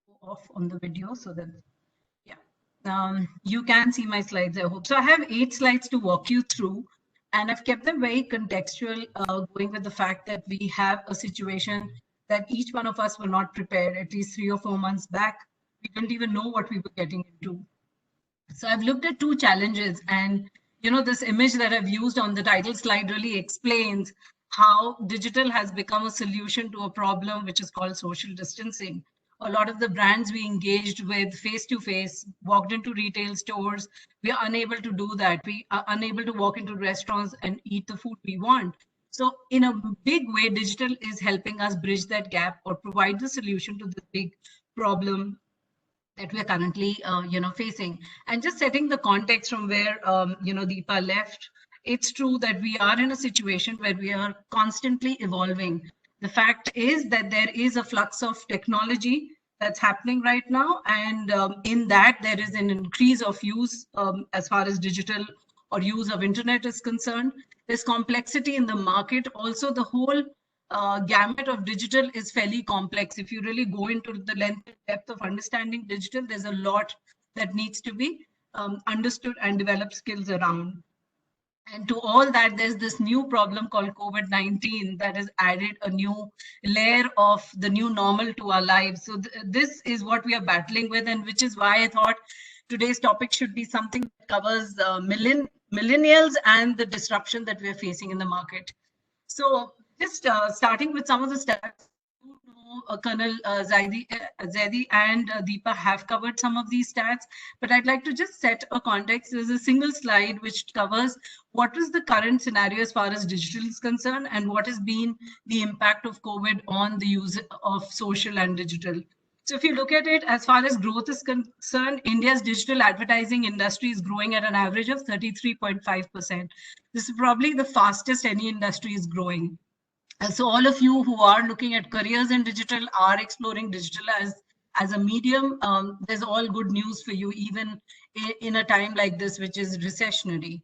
go off on the video so that, yeah, you can see my slides, I hope. So I have 8 slides to walk you through. And I've kept them very contextual, going with the fact that we have a situation that each one of us were not prepared. At least 3 or 4 months back, we didn't even know what we were getting into. So I've looked at 2 challenges, and you know, this image that I've used on the title slide really explains how digital has become a solution to a problem which is called social distancing. A lot of the brands we engaged with face to face, walked into retail stores, we are unable to do that. We are unable to walk into restaurants and eat the food we want. So in a big way, digital is helping us bridge that gap or provide the solution to this big problem that we're currently facing. And just setting the context from where Deepa left, it's true that we are in a situation where we are constantly evolving. The fact is that there is a flux of technology that's happening right now, and in that there is an increase of use as far as digital or use of internet is concerned. There's complexity in the market. Also, the whole gamut of digital is fairly complex. If you really go into the length and depth of understanding digital, there's a lot that needs to be understood and develop skills around. And to all that, there's this new problem called COVID-19 that has added a new layer of the new normal to our lives. So this is what we are battling with, and which is why I thought today's topic should be something that covers millennials and the disruption that we're facing in the market. So just starting with some of the stats, Colonel Zaidi and Deepa have covered some of these stats, but I'd like to just set a context. There's a single slide which covers what is the current scenario as far as digital is concerned and what has been the impact of COVID on the use of social and digital. So if you look at it, as far as growth is concerned, India's digital advertising industry is growing at an average of 33.5%. This is probably the fastest any industry is growing. And so all of you who are looking at careers in digital, are exploring digital as a medium, there's all good news for you, even in a time like this, which is recessionary.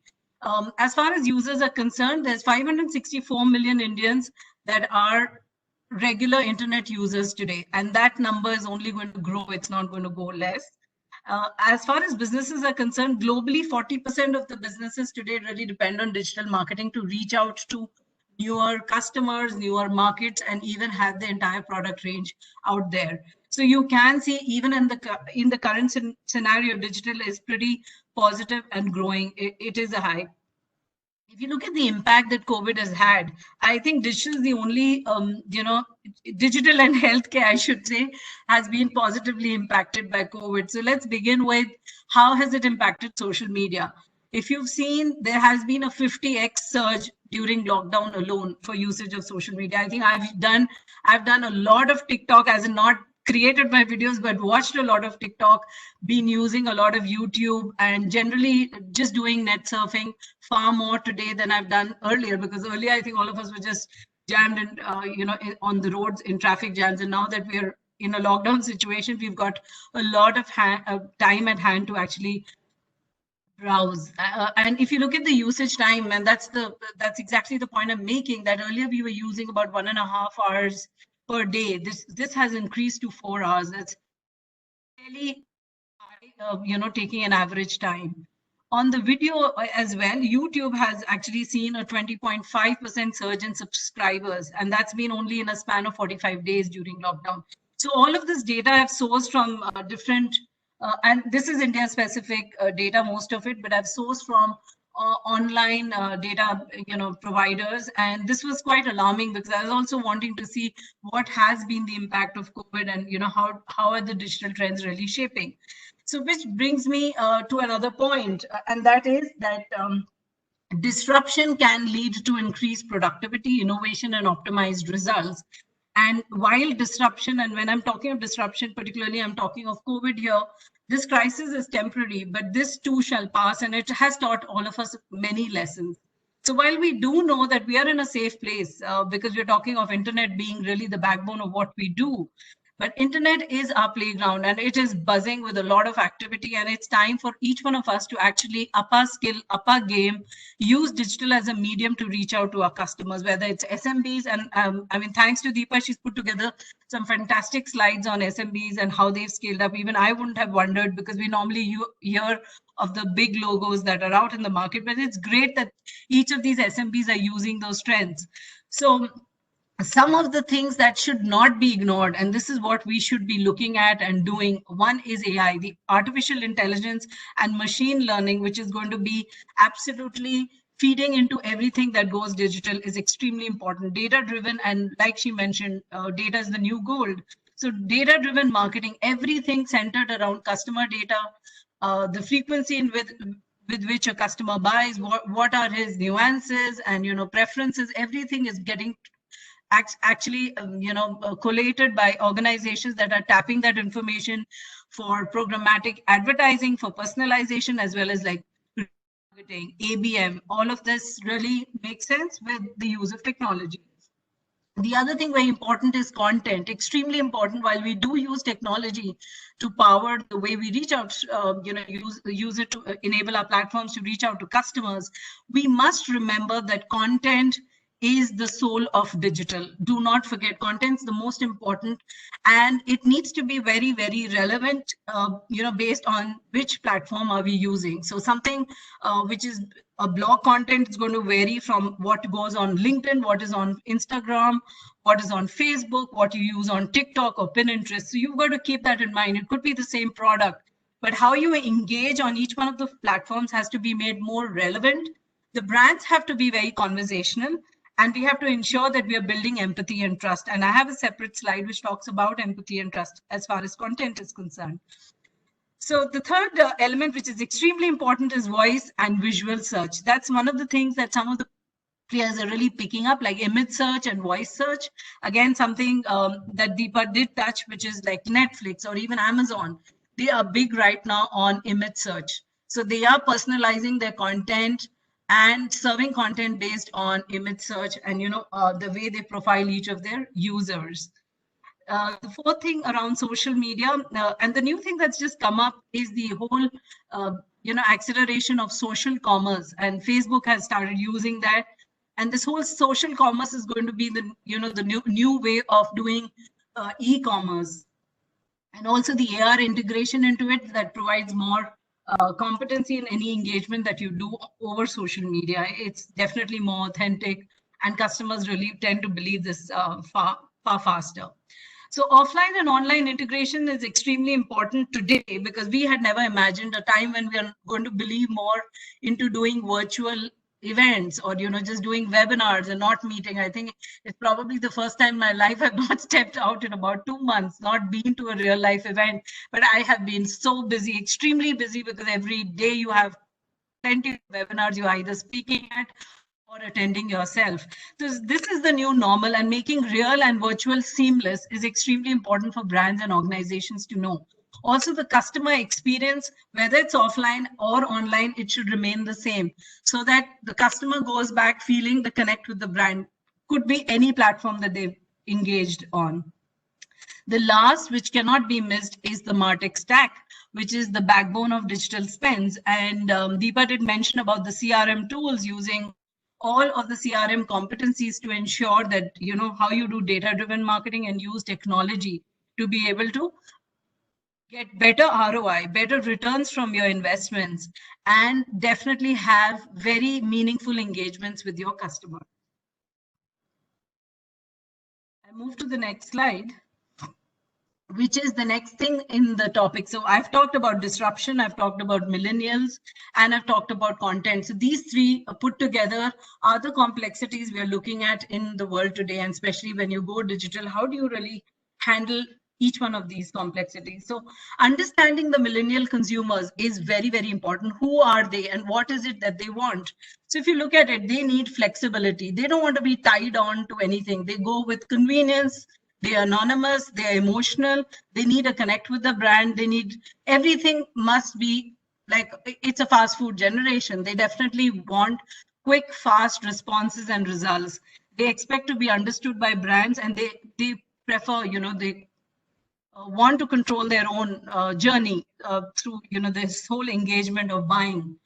As far as users are concerned, there's 564 million Indians that are regular internet users today, and that number is only going to grow. It's not going to go less. As far as businesses are concerned, globally, 40% of the businesses today really depend on digital marketing to reach out to newer customers, newer markets, and even have the entire product range out there. So you can see even in the current scenario, digital is pretty positive and growing. It is a high. If you look at the impact that COVID has had, I think digital is the only, digital and healthcare, I should say, has been positively impacted by COVID. So let's begin with how has it impacted social media? If you've seen, there has been a 50x surge during lockdown alone for usage of social media. I think I've done a lot of TikTok, as in not created my videos, but watched a lot of TikTok, been using a lot of YouTube, and generally just doing net surfing far more today than I've done earlier, because earlier I think all of us were just jammed in, on the roads in traffic jams. And now that we're in a lockdown situation, we've got a lot of time at hand to actually browse. And if you look at the usage time, and that's exactly the point I'm making, that earlier we were using about 1.5 hours per day. This has increased to 4 hours. That's really high, taking an average time. On the video as well, YouTube has actually seen a 20.5% surge in subscribers, and that's been only in a span of 45 days during lockdown. So all of this data I've sourced from different, and this is India specific data, most of it, but I've sourced from online data providers, and this was quite alarming because I was also wanting to see what has been the impact of COVID, and how are the digital trends really shaping. So which brings me to another point, and that is that disruption can lead to increased productivity, innovation, and optimized results. And while disruption, and when I'm talking of disruption, particularly I'm talking of COVID here, this crisis is temporary, but this too shall pass, and it has taught all of us many lessons. So while we do know that we are in a safe place, because we're talking of internet being really the backbone of what we do, but internet is our playground, and it is buzzing with a lot of activity, and it's time for each one of us to actually up our skill, up our game, use digital as a medium to reach out to our customers, whether it's SMBs. And I mean, thanks to Deepa, she's put together some fantastic slides on SMBs and how they've scaled up. Even I wouldn't have wondered, because we normally hear of the big logos that are out in the market, but it's great that each of these SMBs are using those trends. So some of the things that should not be ignored, and this is what we should be looking at and doing. One is AI, the artificial intelligence and machine learning, which is going to be absolutely feeding into everything that goes digital, is extremely important. Data driven, and like she mentioned, data is the new gold. So data-driven marketing, everything centered around customer data, the frequency with which a customer buys, what are his nuances and preferences, everything is getting actually collated by organizations that are tapping that information for programmatic advertising, for personalization, as well as like targeting, ABM. All of this really makes sense with the use of technology. The other thing very important is content, extremely important. While we do use technology to power the way we reach out, use it to enable our platforms to reach out to customers, we must remember that content is the soul of digital. Do not forget, content's the most important, and it needs to be very, very relevant, based on which platform are we using. So something which is a blog content is going to vary from what goes on LinkedIn, what is on Instagram, what is on Facebook, what you use on TikTok or Pinterest. So you've got to keep that in mind. It could be the same product, but how you engage on each one of the platforms has to be made more relevant. The brands have to be very conversational, and we have to ensure that we are building empathy and trust. And I have a separate slide which talks about empathy and trust as far as content is concerned. So the third element, which is extremely important, is voice and visual search. That's one of the things that some of the players are really picking up, like image search and voice search. Again, something that Deepa did touch, which is like Netflix or even Amazon. They are big right now on image search. So they are personalizing their content and serving content based on image search and the way they profile each of their users. The fourth thing around social media, and the new thing that's just come up is the whole acceleration of social commerce, and Facebook has started using that. And this whole social commerce is going to be the the new way of doing e-commerce, and also the AR integration into it that provides more competency in any engagement that you do over social media. It's definitely more authentic, and customers really tend to believe this far faster. So offline and online integration is extremely important today, because we had never imagined a time when we are going to believe more into doing virtual events or just doing webinars and not meeting. I think it's probably the first time in my life I've not stepped out in about 2 months, not been to a real life event. But I have been so busy, extremely busy, because every day you have plenty of webinars you're either speaking at or attending yourself. So this is the new normal, and making real and virtual seamless is extremely important for brands and organizations to know. Also, the customer experience, whether it's offline or online, it should remain the same, so that the customer goes back feeling the connect with the brand. Could be any platform that they've engaged on. The last, which cannot be missed, is the MarTech stack, which is the backbone of digital spends. And Deepa did mention about the CRM tools, using all of the CRM competencies to ensure that how you do data-driven marketing and use technology to be able to get better ROI, better returns from your investments, and definitely have very meaningful engagements with your customer. I move to the next slide, which is the next thing in the topic. So I've talked about disruption, I've talked about millennials, and I've talked about content. So these three put together are the complexities we are looking at in the world today, and especially when you go digital, how do you really handle each one of these complexities? So understanding the millennial consumers is very, very important. Who are they and what is it that they want? So if you look at it, they need flexibility. They don't want to be tied on to anything. They go with convenience. They're anonymous, they're emotional, they need a connect with the brand, they need, everything must be like, it's a fast food generation. They definitely want quick, fast responses and results. They expect to be understood by brands, and they prefer, they want to control their own journey through, this whole engagement of buying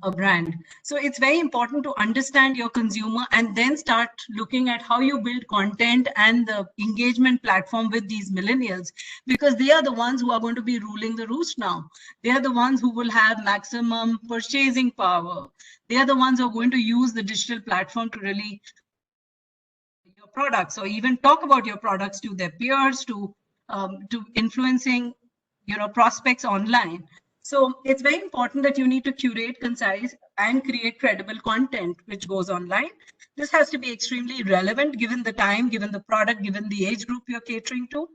a brand. So it's very important to understand your consumer and then start looking at how you build content and the engagement platform with these millennials, because they are the ones who are going to be ruling the roost now. They are the ones who will have maximum purchasing power. They are the ones who are going to use the digital platform to really your products, or even talk about your products to their peers, to influencing prospects online. So it's very important that you need to curate, concise, and create credible content which goes online. This has to be extremely relevant given the time, given the product, given the age group you're catering to.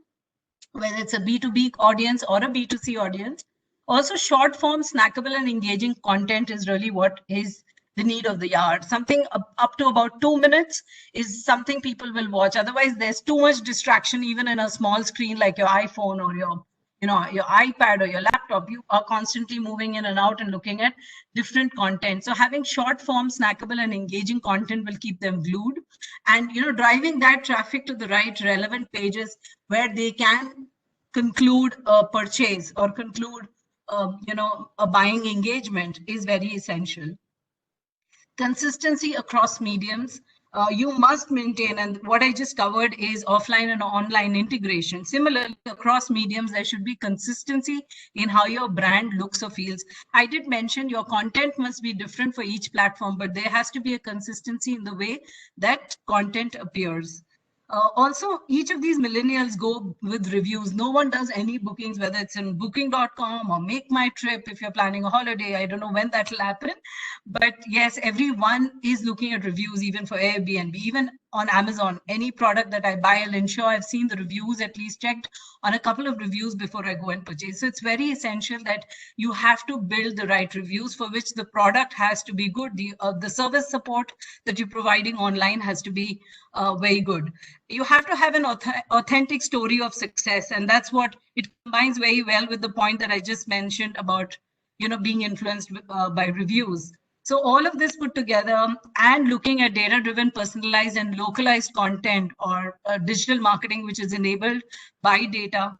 whether it's a B2B audience or a B2C audience. Also, short form, snackable, and engaging content is really what is the need of the hour. Something up to about 2 minutes is something people will watch. Otherwise, there's too much distraction, even in a small screen like your iPhone or your iPad or your laptop. You are constantly moving in and out and looking at different content. So having short form, snackable, and engaging content will keep them glued, and driving that traffic to the right relevant pages where they can conclude a purchase or conclude a buying engagement is very essential. Consistency across mediums. You must maintain, and what I just covered is offline and online integration. Similarly, across mediums, there should be consistency in how your brand looks or feels. I did mention your content must be different for each platform, but there has to be a consistency in the way that content appears. Also, each of these millennials go with reviews. No one does any bookings, whether it's in booking.com or Make My Trip. If you're planning a holiday, I don't know when that will happen. But yes, everyone is looking at reviews, even for Airbnb, even on Amazon. Any product that I buy, I'll ensure I've seen the reviews, at least checked on a couple of reviews before I go and purchase. So it's very essential that you have to build the right reviews, for which the product has to be good. The service support that you're providing online has to be very good. You have to have an authentic story of success, and that's what it combines very well with the point that I just mentioned about being influenced by reviews. So all of this put together, and looking at data-driven, personalized, and localized content, or digital marketing, which is enabled by data,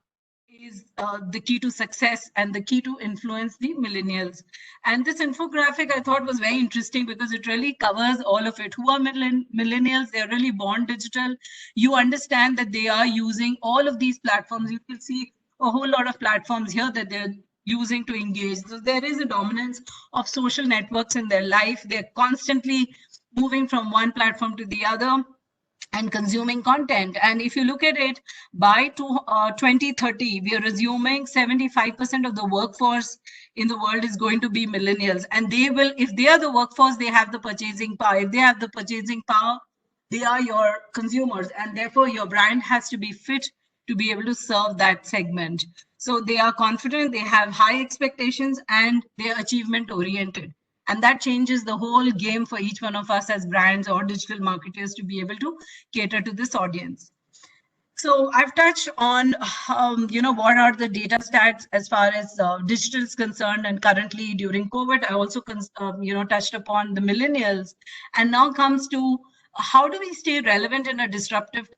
is the key to success and the key to influence the millennials. And this infographic I thought was very interesting because it really covers all of it. Who are millennials? They're really born digital. You understand that they are using all of these platforms. You will see a whole lot of platforms here that they're using to engage. So there is a dominance of social networks in their life. They're constantly moving from one platform to the other and consuming content. And if you look at it, by 2030, we are assuming 75% of the workforce in the world is going to be millennials. And they will, if they are the workforce, they have the purchasing power. If they have the purchasing power, they are your consumers. And therefore, your brand has to be fit to be able to serve that segment. So they are confident, they have high expectations, and they're achievement oriented. And that changes the whole game for each one of us as brands or digital marketers to be able to cater to this audience. So I've touched on, what are the data stats as far as digital is concerned, and currently during COVID, I also, touched upon the millennials. And now comes to how do we stay relevant in a disruptive,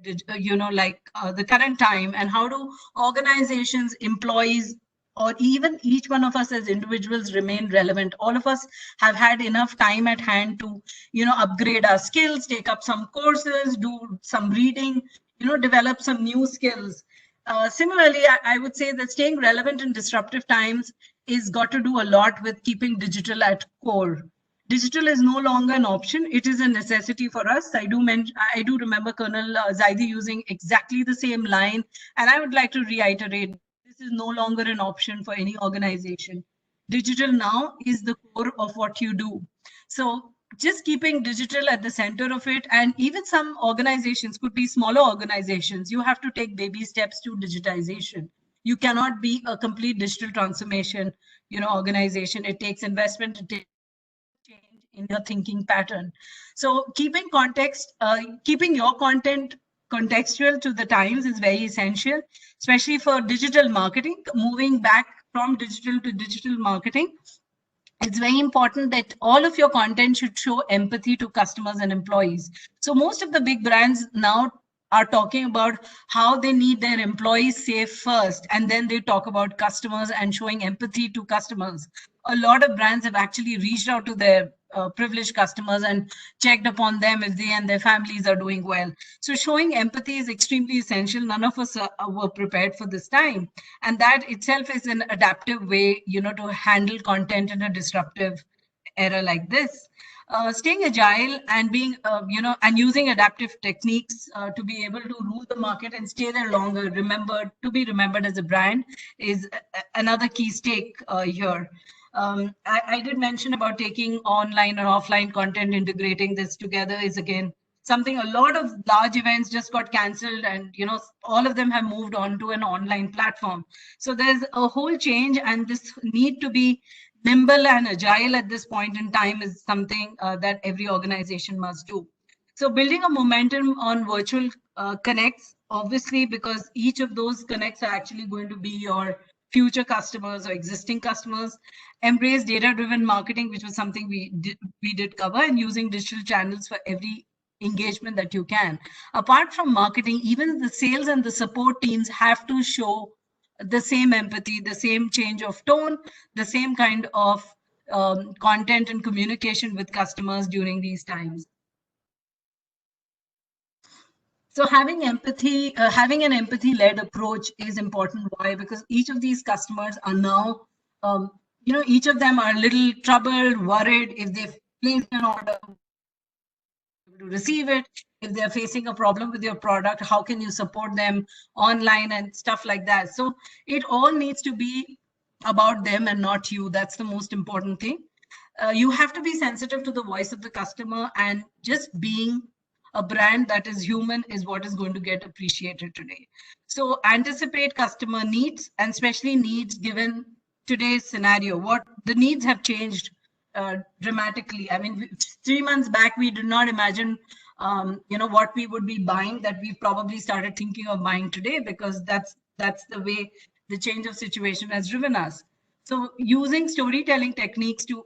the current time, and how do organizations, employees, or even each one of us as individuals remain relevant? All of us have had enough time at hand to, upgrade our skills, take up some courses, do some reading, develop some new skills. Similarly, I would say that staying relevant in disruptive times is got to do a lot with keeping digital at core. Digital is no longer an option. It is a necessity for us. I do remember Colonel Zaidi using exactly the same line. And I would like to reiterate, this is no longer an option for any organization. Digital now is the core of what you do. So just keeping digital at the center of it, and even some organizations could be smaller organizations, you have to take baby steps to digitization. You cannot be a complete digital transformation, organization. It takes investment, it takes change in your thinking pattern. So keeping your content contextual to the times is very essential, especially for digital marketing. Moving back from digital to digital marketing, it's very important that all of your content should show empathy to customers and employees. So most of the big brands now are talking about how they need their employees safe first, and then they talk about customers and showing empathy to customers. A lot of brands have actually reached out to their privileged customers and checked upon them if they and their families are doing well. So showing empathy is extremely essential. None of us were prepared for this time. And that itself is an adaptive way, to handle content in a disruptive era like this. Staying agile and being, and using adaptive techniques to be able to rule the market and stay there longer, to be remembered as a brand is another key stake here. I did mention about taking online and offline content, integrating this together is again something, a lot of large events just got cancelled, and all of them have moved on to an online platform. So there's a whole change, and this need to be nimble and agile at this point in time is something that every organization must do. So building a momentum on virtual connects, obviously, because each of those connects are actually going to be your future customers or existing customers. Embrace data-driven marketing, which was something we did cover, and using digital channels for every engagement that you can. Apart from marketing, even the sales and the support teams have to show the same empathy, the same change of tone, the same kind of content and communication with customers during these times. So having empathy, having an empathy-led approach is important. Why? Because each of these customers are now, each of them are a little troubled, worried if they've placed an order to receive it. If they're facing a problem with your product, how can you support them online and stuff like that? So it all needs to be about them and not you. That's the most important thing. You have to be sensitive to the voice of the customer, and just being a brand that is human is what is going to get appreciated today. So anticipate customer needs, and especially needs given today's scenario. What the needs have changed dramatically. I mean, 3 months back, we did not imagine, what we would be buying, that we probably started thinking of buying today, because that's the way the change of situation has driven us. So using storytelling techniques to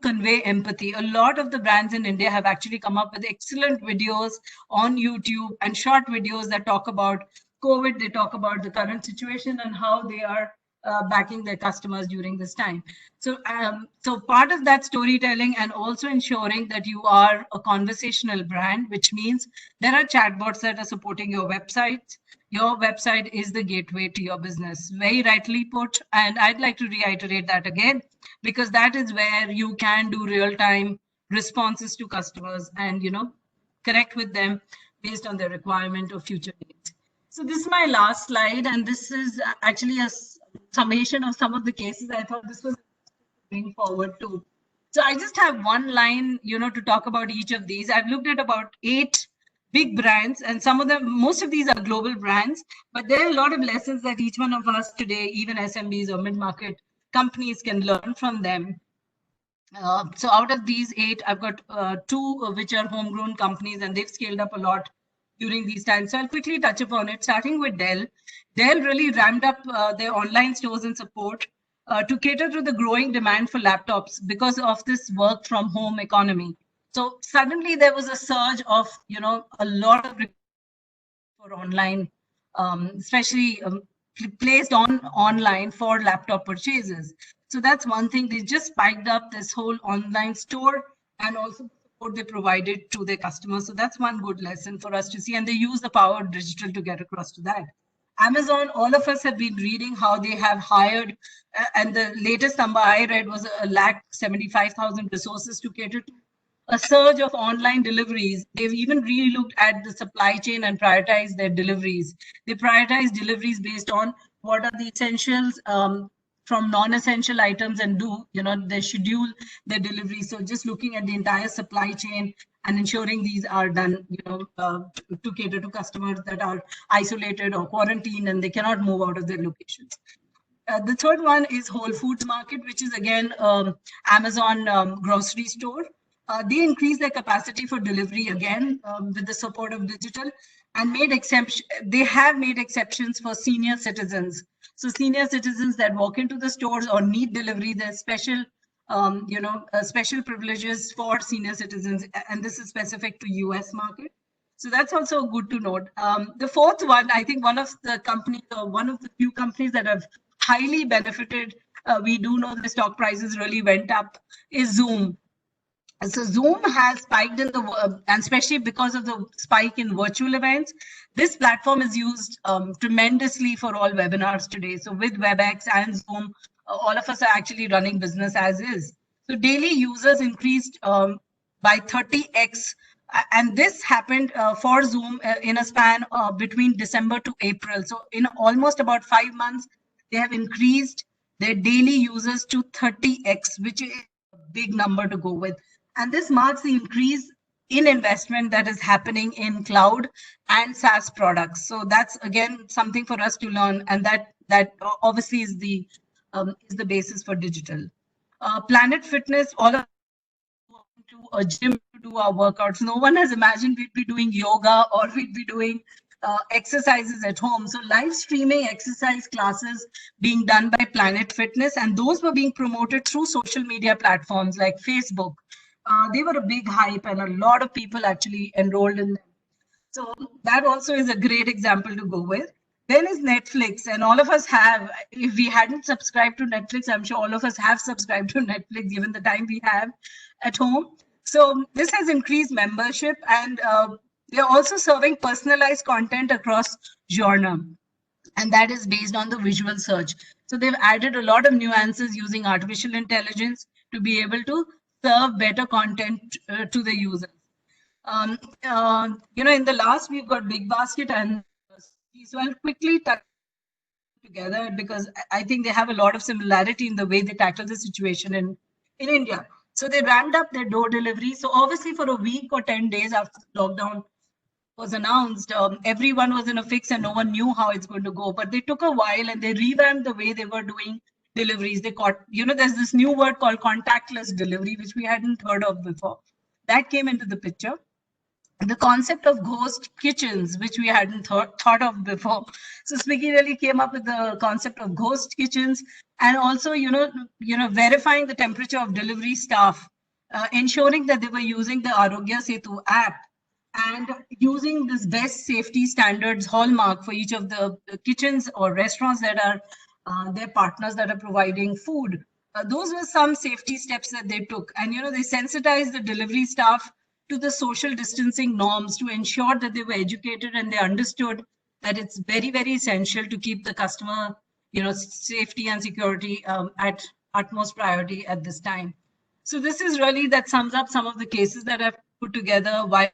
convey empathy. A lot of the brands in India have actually come up with excellent videos on YouTube and short videos that talk about COVID. They talk about the current situation and how they are backing their customers during this time. So, so part of that storytelling, and also ensuring that you are a conversational brand, which means there are chatbots that are supporting your website. Your website is the gateway to your business. Very rightly put, and I'd like to reiterate that again, because that is where you can do real-time responses to customers and connect with them based on their requirement or future needs. So this is my last slide, and this is actually a summation of some of the cases. I thought this was bring forward too. So I just have one line, to talk about each of these. I've looked at about 8 big brands, and most of these are global brands, but there are a lot of lessons that each one of us today, even SMBs or mid-market companies, can learn from them. So out of these 8, I've got 2 which are homegrown companies, and they've scaled up a lot during these times. So I'll quickly touch upon it, starting with Dell. Dell really ramped up their online stores and support to cater to the growing demand for laptops because of this work from home economy. So suddenly there was a surge of, a lot of for online, especially placed online for laptop purchases. So that's one thing. They just spiked up this whole online store, and also what they provided to their customers. So that's one good lesson for us to see. And they use the power of digital to get across to that. Amazon, all of us have been reading how they have hired, and the latest number I read was 175,000 resources to cater to a surge of online deliveries. They've even really looked at the supply chain and prioritized their deliveries. They prioritize deliveries based on what are the essentials from non-essential items, and they schedule their delivery. So just looking at the entire supply chain and ensuring these are done, to cater to customers that are isolated or quarantined and they cannot move out of their locations. The third one is Whole Foods Market, which is again Amazon grocery store. They increased their capacity for delivery again with the support of digital, and they have made exceptions for senior citizens. So senior citizens that walk into the stores or need delivery, there's special, special privileges for senior citizens, and this is specific to US market. So that's also good to note. The fourth one, I think one of the companies, or one of the few companies that have highly benefited, we do know the stock prices really went up, is Zoom. So Zoom has spiked in and especially because of the spike in virtual events. This platform is used tremendously for all webinars today. So with WebEx and Zoom, all of us are actually running business as is. So daily users increased by 30x. And this happened for Zoom in a span between December to April. So in almost about 5 months, they have increased their daily users to 30x, which is a big number to go with. And this marks the increase in investment that is happening in cloud and SaaS products. So that's again something for us to learn, and that obviously is the basis for digital. Planet Fitness, all of to a gym to do our workouts. No one has imagined we'd be doing yoga or we'd be doing exercises at home. So live streaming exercise classes being done by Planet Fitness, and those were being promoted through social media platforms like Facebook. They were a big hype, and a lot of people actually enrolled in them. So that also is a great example to go with. Then is Netflix, and all of us have. If we hadn't subscribed to Netflix, I'm sure all of us have subscribed to Netflix given the time we have at home. So this has increased membership, and they're also serving personalized content across genre, and that is based on the visual search. So they've added a lot of nuances using artificial intelligence to be able to serve better content to the users. In the last we've got Big Basket and so I'll quickly touch together because I think they have a lot of similarity in the way they tackle the situation in India. So they ramped up their door delivery. So obviously for a week or 10 days after lockdown was announced, everyone was in a fix and no one knew how it's going to go. But they took a while and they revamped the way they were doing deliveries. They caught, there's this new word called contactless delivery, which we hadn't heard of before. That came into the picture. The concept of ghost kitchens, which we hadn't thought of before. So Swiggy really came up with the concept of ghost kitchens, and also, verifying the temperature of delivery staff, ensuring that they were using the Arogya Setu app and using this best safety standards hallmark for each of the kitchens or restaurants that are their partners that are providing food. Those were some safety steps that they took. And, they sensitized the delivery staff to the social distancing norms to ensure that they were educated and they understood that it's very, very essential to keep the customer, safety and security at utmost priority at this time. So this is really, that sums up some of the cases that I've put together why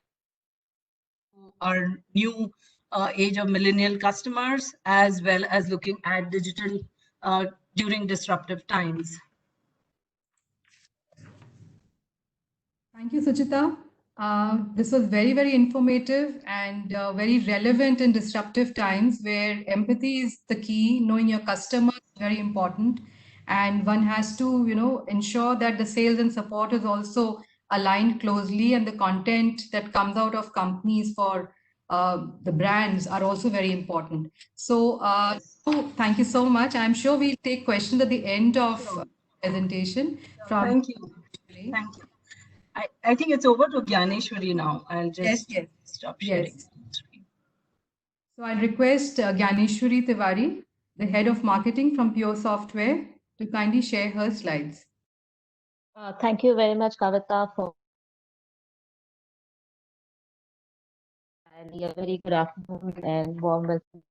our new age of millennial customers, as well as looking at digital during disruptive times. Thank you, Suchita. This was very, very informative and very relevant in disruptive times where empathy is the key. Knowing your customer is very important. And one has to, ensure that the sales and support is also aligned closely, and the content that comes out of companies for the brands are also very important. So thank you so much. I'm sure we'll take questions at the end of presentation. Thank you. Thank you. I think it's over to Gyaneshwari now. I'll just stop sharing. Yes. So I request Gyaneshwari Tiwari, the head of marketing from Pure Software, to kindly share her slides. Thank you very much, Kavita, for a very good afternoon and warm welcome.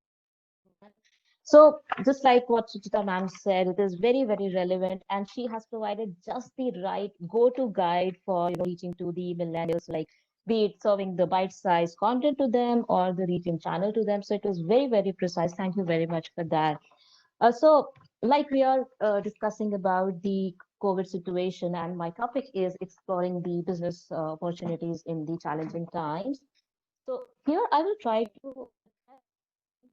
So just like what Suchita ma'am said, it is very, very relevant, and she has provided just the right go-to guide for reaching to the millennials, like be it serving the bite-sized content to them or the reaching channel to them. So it was very, very precise. Thank you very much for that. So like we are discussing about the COVID situation, and my topic is exploring the business opportunities in the challenging times. So here I will try to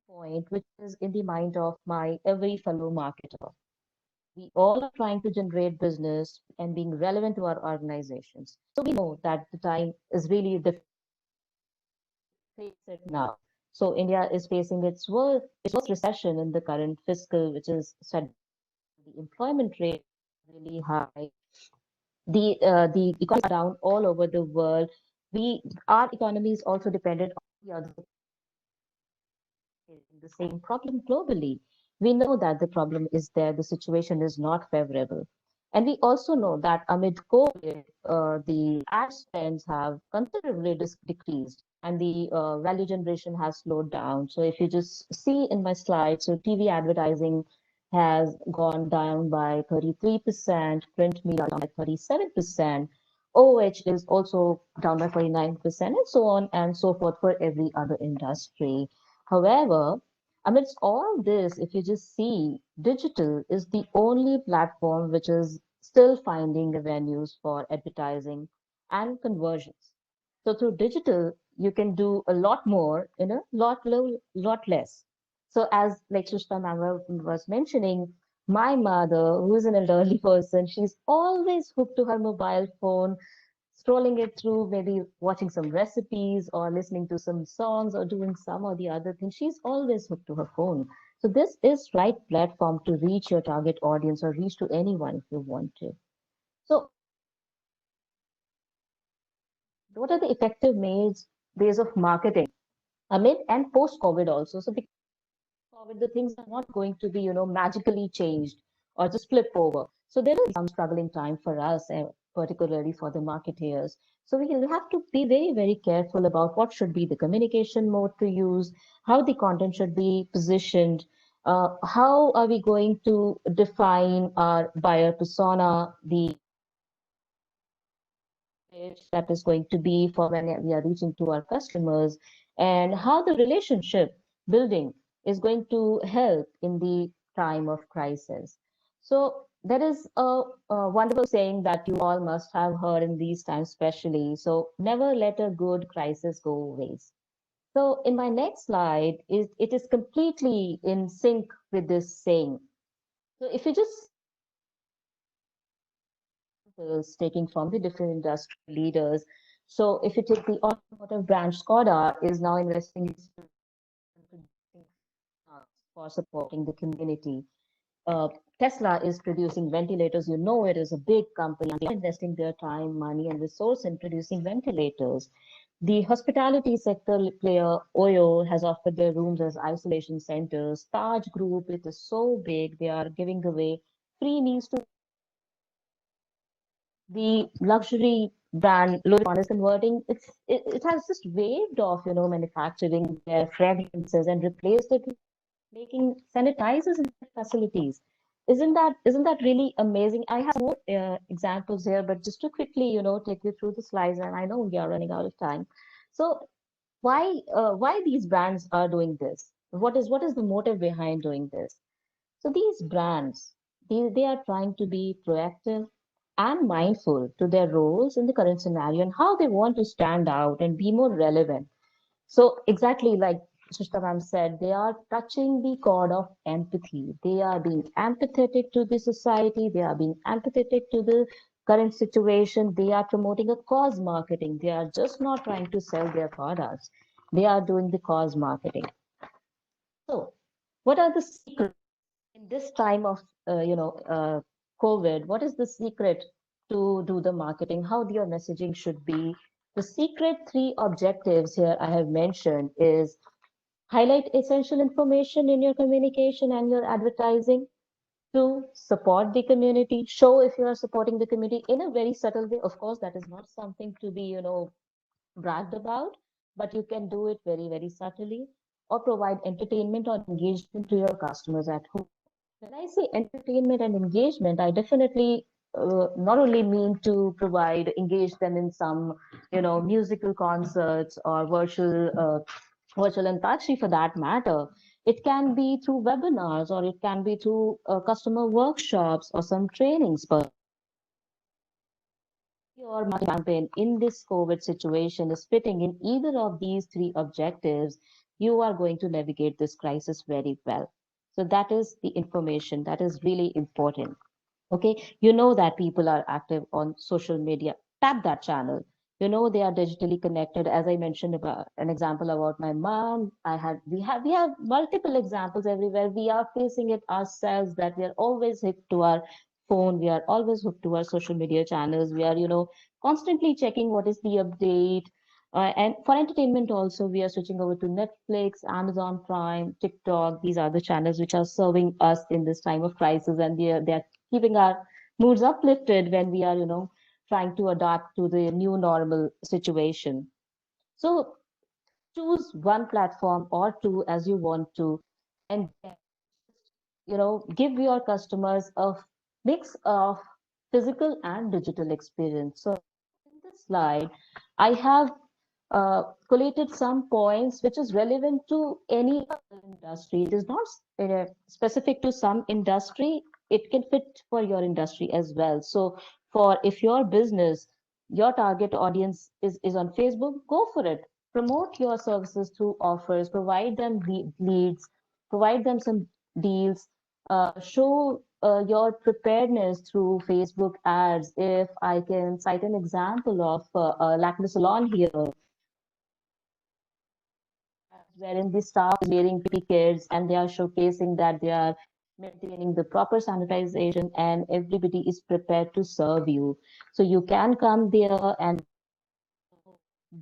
point which is in the mind of my every fellow marketer. We all are trying to generate business and being relevant to our organizations. So we know that the time is really difficult now. So India is facing its worst recession in the current fiscal, which is said the employment rate really high. The economy are down all over the world. Our economy is also dependent on the other the same problem globally. We know that the problem is there, the situation is not favorable. And we also know that amid COVID, the ad spends have considerably decreased and the value generation has slowed down. So if you just see in my slide, so TV advertising has gone down by 33%, print media down by 37%, OH is also down by 49%, and so on and so forth for every other industry. However, amidst all this, if you just see, digital is the only platform which is still finding avenues for advertising and conversions. So through digital, you can do a lot more in a lot less. So as like Sushma ma'am was mentioning, my mother, who is an elderly person, she's always hooked to her mobile phone, scrolling it through, maybe watching some recipes or listening to some songs or doing some or the other thing. She's always hooked to her phone. So this is right platform to reach your target audience or reach to anyone if you want to. So what are the effective ways of marketing amid and post COVID also? So because COVID, the things are not going to be, magically changed or just flip over. So there is some struggling time for us, particularly for the marketeers. So we will have to be very, very careful about what should be the communication mode to use, how the content should be positioned, how are we going to define our buyer persona, the that is going to be for when we are reaching to our customers, and how the relationship building is going to help in the time of crisis. So there is a wonderful saying that you all must have heard in these times, especially. So never let a good crisis go waste. So in my next slide, it is completely in sync with this saying. So if you just taking from the different industry leaders. So if you take the automotive brand, Skoda is now investing for supporting the community. Tesla is producing ventilators. You know, it is a big company. They're investing their time, money, and resource in producing ventilators. The hospitality sector player Oyo has offered their rooms as isolation centers. Taj Group, it is so big, they are giving away free meals to the luxury brand Louis Vuitton is converting. It has just waived off, manufacturing their fragrances and replaced it with making sanitizers in their facilities. Isn't that really amazing? I have more examples here, but just to quickly, take you through the slides, and I know we are running out of time. So why these brands are doing this? What is the motive behind doing this? So these brands, they are trying to be proactive and mindful to their roles in the current scenario and how they want to stand out and be more relevant. So exactly like Sushma ma'am said, they are touching the chord of empathy. They are being empathetic to the society. They are being empathetic to the current situation. They are promoting a cause marketing. They are just not trying to sell their products. They are doing the cause marketing. So what are the secrets? In this time of COVID, what is the secret to do the marketing? How your messaging should be? The secret three objectives here I have mentioned is highlight essential information in your communication and your advertising. Two, support the community. Show if you are supporting the community in a very subtle way. Of course, that is not something to be, bragged about, but you can do it very, very subtly, or provide entertainment or engagement to your customers at home. When I say entertainment and engagement, I definitely not only mean to engage them in some, musical concerts or virtual Antakshi for that matter. It can be through webinars or it can be through customer workshops or some trainings. But your marketing campaign in this COVID situation is fitting in either of these three objectives, you are going to navigate this crisis very well. So that is the information that is really important. Okay, you know that people are active on social media. Tap that channel. You know they are digitally connected. As I mentioned about an example about my mom, we have multiple examples everywhere. We are facing it ourselves that we are always hooked to our phone. We are always hooked to our social media channels. We are, constantly checking what is the update. And for entertainment also, we are switching over to Netflix, Amazon Prime, TikTok. These are the channels which are serving us in this time of crisis, and they are keeping our moods uplifted when we are, trying to adapt to the new normal situation. So choose one platform or two as you want to, and give your customers a mix of physical and digital experience. So in this slide, I have collated some points which is relevant to any industry. It is not specific to some industry. It can fit for your industry as well. So for if your business your target audience is on Facebook, go for it. Promote your services through offers, provide them leads, provide them some deals, show your preparedness through Facebook ads. If I can cite an example of Lakme Salon here, wherein the staff is wearing PPE kits and they are showcasing that they are maintaining the proper sanitization and everybody is prepared to serve you. So you can come there and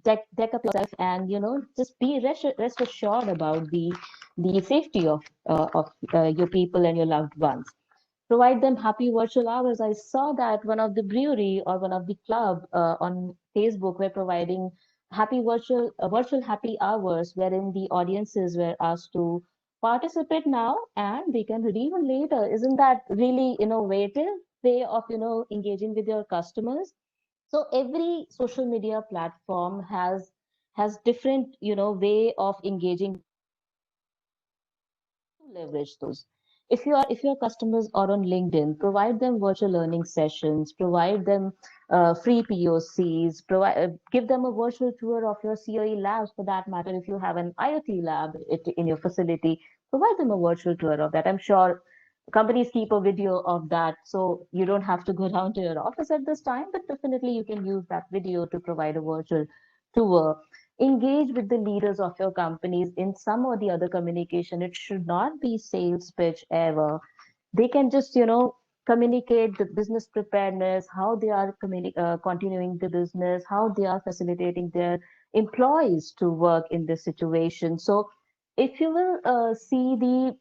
deck up yourself and just be rest assured about the safety of your people and your loved ones. Provide them happy virtual hours. I saw that one of the brewery or one of the club on Facebook were providing virtual happy hours, wherein the audiences were asked to participate now and they can redeem later. Isn't that really innovative way of engaging with your customers? So every social media platform has different way of engaging to leverage those. If your customers are on LinkedIn, provide them virtual learning sessions, provide them free POCs, give them a virtual tour of your COE labs for that matter. If you have an IoT lab in your facility, provide them a virtual tour of that. I'm sure companies keep a video of that, so you don't have to go down to your office at this time, but definitely you can use that video to provide a virtual tour. Engage with the leaders of your companies in some or the other communication. It should not be sales pitch ever. They can just communicate the business preparedness, how they are continuing the business, how they are facilitating their employees to work in this situation. So if you will see the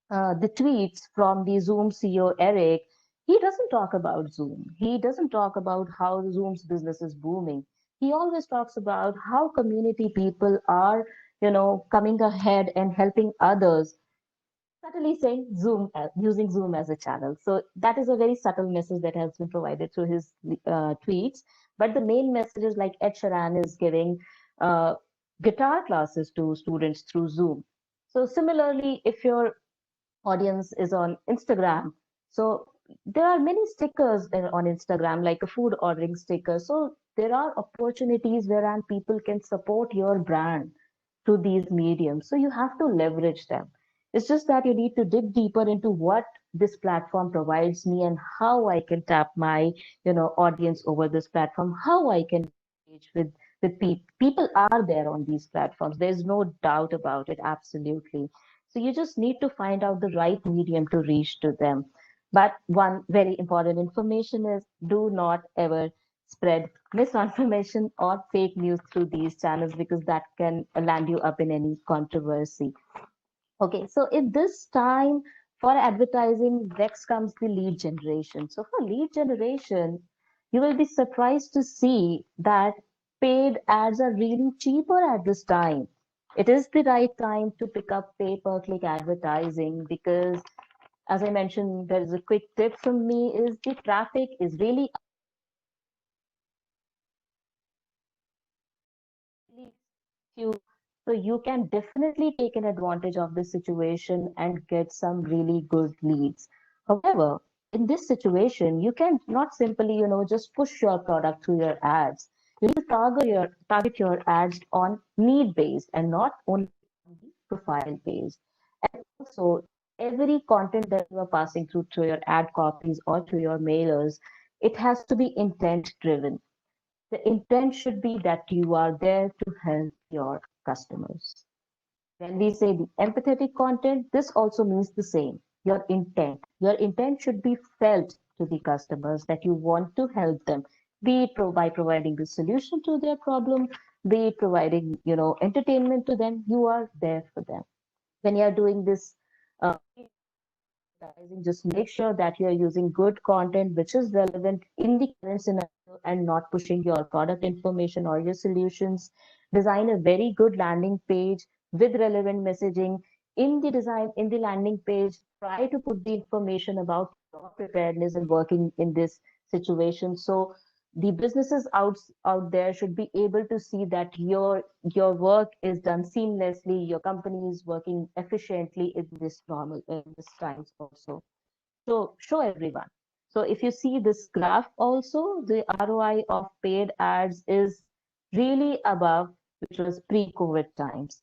tweets from the Zoom CEO Eric, he doesn't talk about Zoom. He doesn't talk about how Zoom's business is booming. He always talks about how community people are, coming ahead and helping others, subtly saying using Zoom as a channel. So that is a very subtle message that has been provided through his tweets. But the main message is like Ed Sheeran is giving uh, guitar classes to students through Zoom. So similarly, if your audience is on Instagram. So there are many stickers on Instagram, like a food ordering sticker. So there are opportunities wherein people can support your brand through these mediums. So you have to leverage them. It's just that you need to dig deeper into what this platform provides me and how I can tap my, audience over this platform, how I can engage with people. People are there on these platforms. There's no doubt about it. Absolutely. So you just need to find out the right medium to reach to them. But one very important information is do not ever spread misinformation or fake news through these channels because that can land you up in any controversy. Okay, so in this time for advertising, next comes the lead generation. So for lead generation, you will be surprised to see that paid ads are really cheaper at this time. It is the right time to pick up pay-per-click advertising because, as I mentioned, there is a quick tip from me is the traffic is really few. So you can definitely take an advantage of this situation and get some really good leads. However, in this situation, you can not simply, just push your product through your ads. You need to target your ads on need based and not only profile based. And also, every content that you are passing through your ad copies or to your mailers, it has to be intent driven. The intent should be that you are there to help your customers. When we say the empathetic content, this also means the same. Your intent. Your intent should be felt to the customers that you want to help them, be it by providing the solution to their problem, be it providing, entertainment to them. You are there for them. When you are doing this uh, advertising, just make sure that you're using good content which is relevant in the current scenario and not pushing your product information or your solutions. Design a very good landing page with relevant messaging. In the design, in the landing page, try to put the information about your preparedness and working in this situation. So the businesses out there should be able to see that your work is done seamlessly, your company is working efficiently in this times also. So show everyone. So if you see this graph also, the ROI of paid ads is really above, which was pre-COVID times.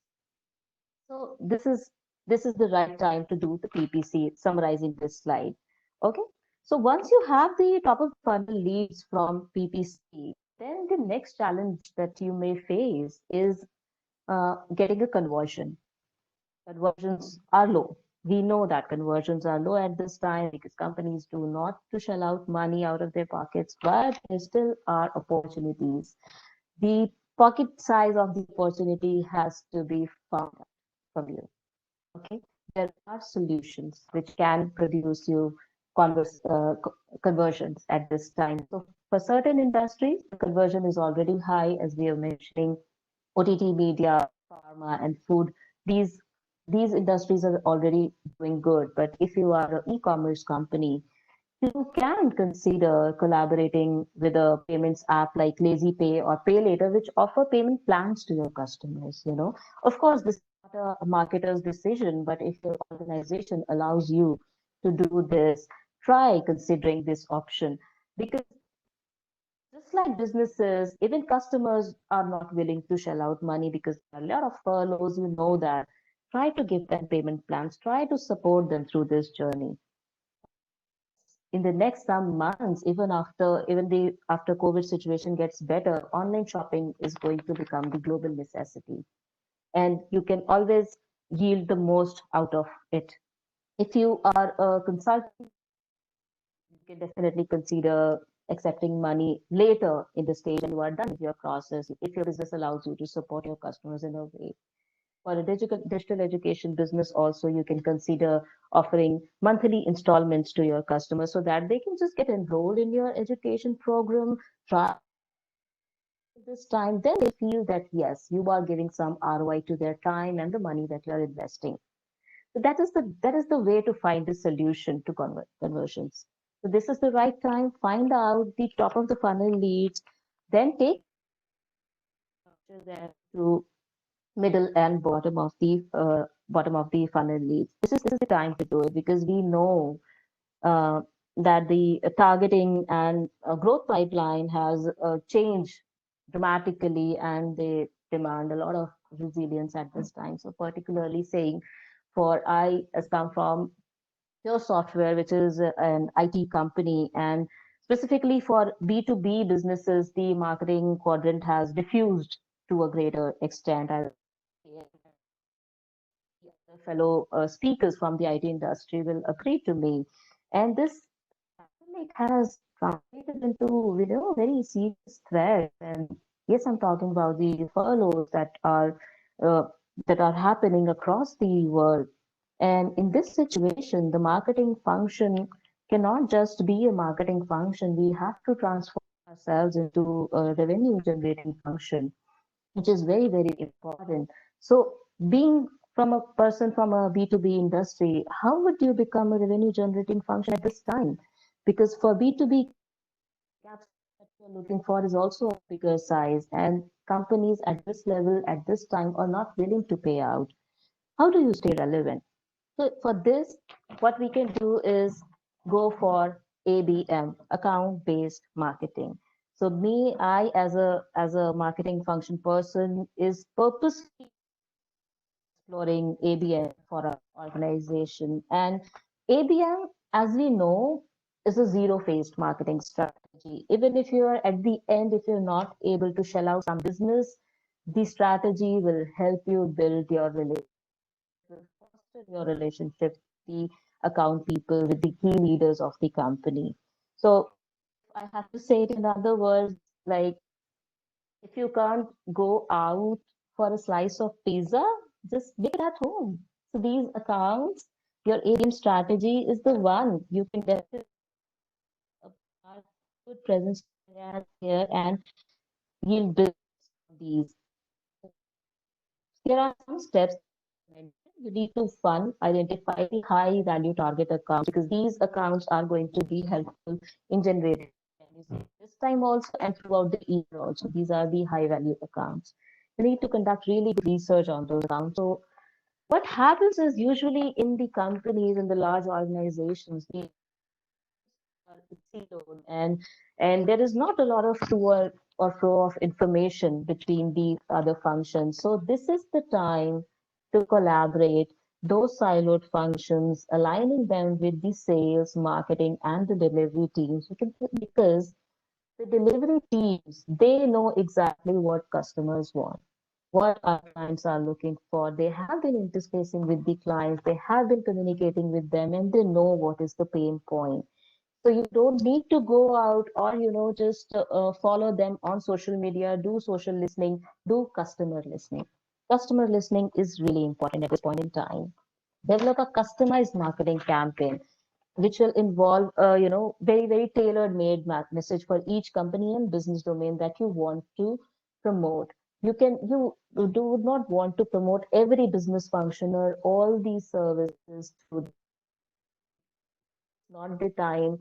So this is the right time to do the PPC, summarizing this slide. Okay. So once you have the top of funnel leads from PPC, then the next challenge that you may face is getting a conversion. Conversions are low. We know that conversions are low at this time because companies do not to shell out money out of their pockets, but there still are opportunities. The pocket size of the opportunity has to be found from you. Okay, there are solutions which can produce you conversions at this time. So for certain industries, the conversion is already high, as we are mentioning, OTT media, pharma, and food. These these industries are already doing good. But if you are an e-commerce company, you can consider collaborating with a payments app like LazyPay or Pay Later, which offer payment plans to your customers. Of course, this is not a marketer's decision, but if your organization allows you to do this, try considering this option because just like businesses, even customers are not willing to shell out money because there are a lot of furloughs. You know that. Try to give them payment plans. Try to support them through this journey. In the next some months, even after COVID situation gets better, online shopping is going to become the global necessity, and you can always yield the most out of it. If you are a consultant, you can definitely consider accepting money later in the stage when you are done with your process. If your business allows you to support your customers in a way. For a digital education business also, you can consider offering monthly installments to your customers so that they can just get enrolled in your education program, try this time, then they feel that yes, you are giving some ROI to their time and the money that you are investing. So that is the way to find the solution to conversions. So this is the right time. Find out the top of the funnel leads, then take them to middle and bottom of the funnel leads. This is the time to do it because we know uh, that the targeting and growth pipeline has changed dramatically, and they demand a lot of resilience at this time. So particularly saying, for I has come from Pure Software, which is an IT company, and specifically for B2B businesses, the marketing quadrant has diffused to a greater extent. Fellow speakers from the IT industry will agree to me. And this pandemic has translated into, very serious threats. And yes, I'm talking about the furloughs uh, that are happening across the world. And in this situation, the marketing function cannot just be a marketing function. We have to transform ourselves into a revenue generating function, which is very, very important. So, being from a person from a B2B industry, how would you become a revenue generating function at this time? Because for B2B, gaps that you're looking for is also a bigger size, and companies at this level at this time are not willing to pay out. How do you stay relevant? So, for this, what we can do is go for ABM, account based marketing. So me, I as a marketing function person is purposely exploring ABM for our organization. And ABM, as we know, is a zero-based marketing strategy. Even if you are at the end, if you're not able to shell out some business, the strategy will help you build your relationship, will foster your relationship with the account people, with the key leaders of the company. So I have to say it in other words, like if you can't go out for a slice of pizza, just make it at home. So these accounts, your ATM strategy is the one you can definitely have good presence here and yield business from these. There are some steps you need to fund, identify the high value target accounts because these accounts are going to be helpful in generating revenues this time also and throughout the year also. These are the high value accounts. You need to conduct really good research on those accounts. So what happens is usually in the companies, in the large organizations, the siloed, and there is not a lot of to or flow of information between the other functions. So this is the time to collaborate those siloed functions, aligning them with the sales, marketing, and the delivery teams. Because the delivery teams, they know exactly what customers want, what our clients are looking for. They have been interfacing with the clients, they have been communicating with them, and they know what is the pain point. So you don't need to go out or, just follow them on social media, do social listening, do customer listening. Customer listening is really important at this point in time. Develop a customized marketing campaign which will involve very very tailored made message for each company and business domain that you want to promote. You do not want to promote every business function or all these services through. Not the time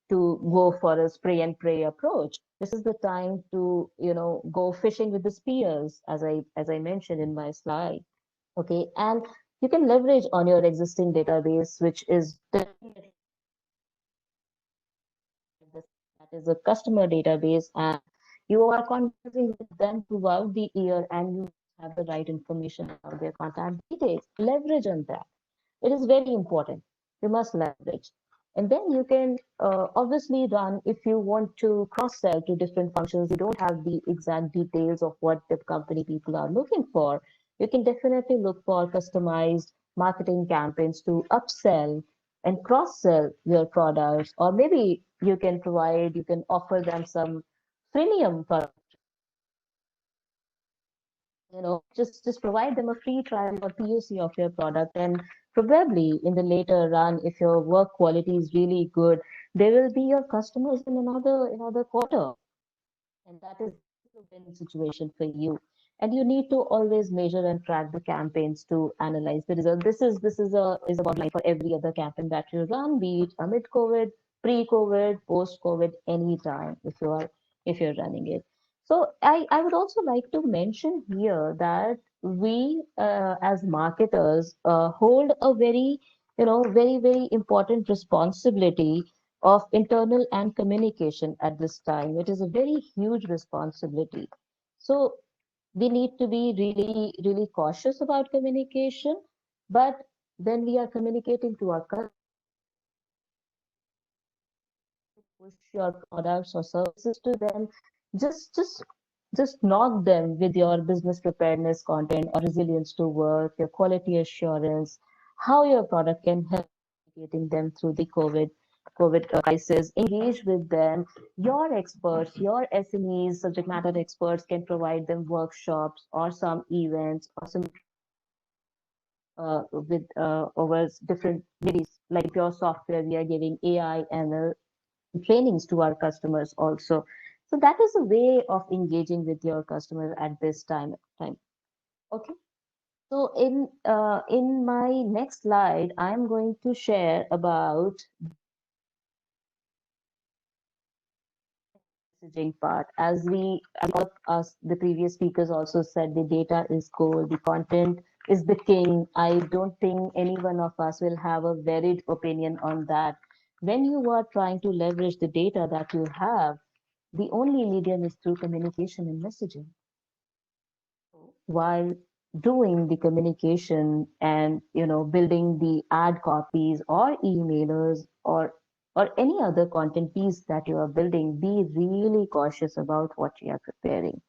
to go for a spray and pray approach. This is the time to go fishing with the spears, as I mentioned in my slide. Okay, and you can leverage on your existing database, which is that is a customer database, and you are conversing with them throughout the year, and you have the right information about their contact details. Leverage on that. It is very important. You must leverage. And then you can obviously run, if you want to cross sell to different functions, you don't have the exact details of what the company people are looking for. You can definitely look for customized marketing campaigns to upsell and cross sell your products, or maybe you can offer them some freemium for just provide them a free trial or POC of your product, and probably in the later run, if your work quality is really good, they will be your customers in another quarter, and that is a win situation for you. And you need to always measure and track the campaigns to analyze the result. This is a bottom line for every other campaign that you run, be it amid COVID, pre-COVID, post-COVID, anytime if you're running it. So I would also like to mention here that we as marketers hold a very very important responsibility of internal and communication at this time. It is a very huge responsibility. So we need to be really, really cautious about communication. But when we are communicating to our customers, push your products or services to them, just just just knock them with your business preparedness content or resilience to work, your quality assurance, how your product can help getting them through the COVID crisis. Engage with them. Your experts, your SMEs, subject matter experts can provide them workshops or some events or some with over different various like pure software. We are giving AI ML trainings to our customers also. So that is a way of engaging with your customer at this time. Okay. So in my next slide, I'm going to share about messaging part. As all of us, the previous speakers also said, the data is gold, the content is the king. I don't think any one of us will have a varied opinion on that. When you are trying to leverage the data that you have, the only medium is through communication and messaging. While doing the communication and building the ad copies or emailers or any other content piece that you are building, be really cautious about what you are preparing.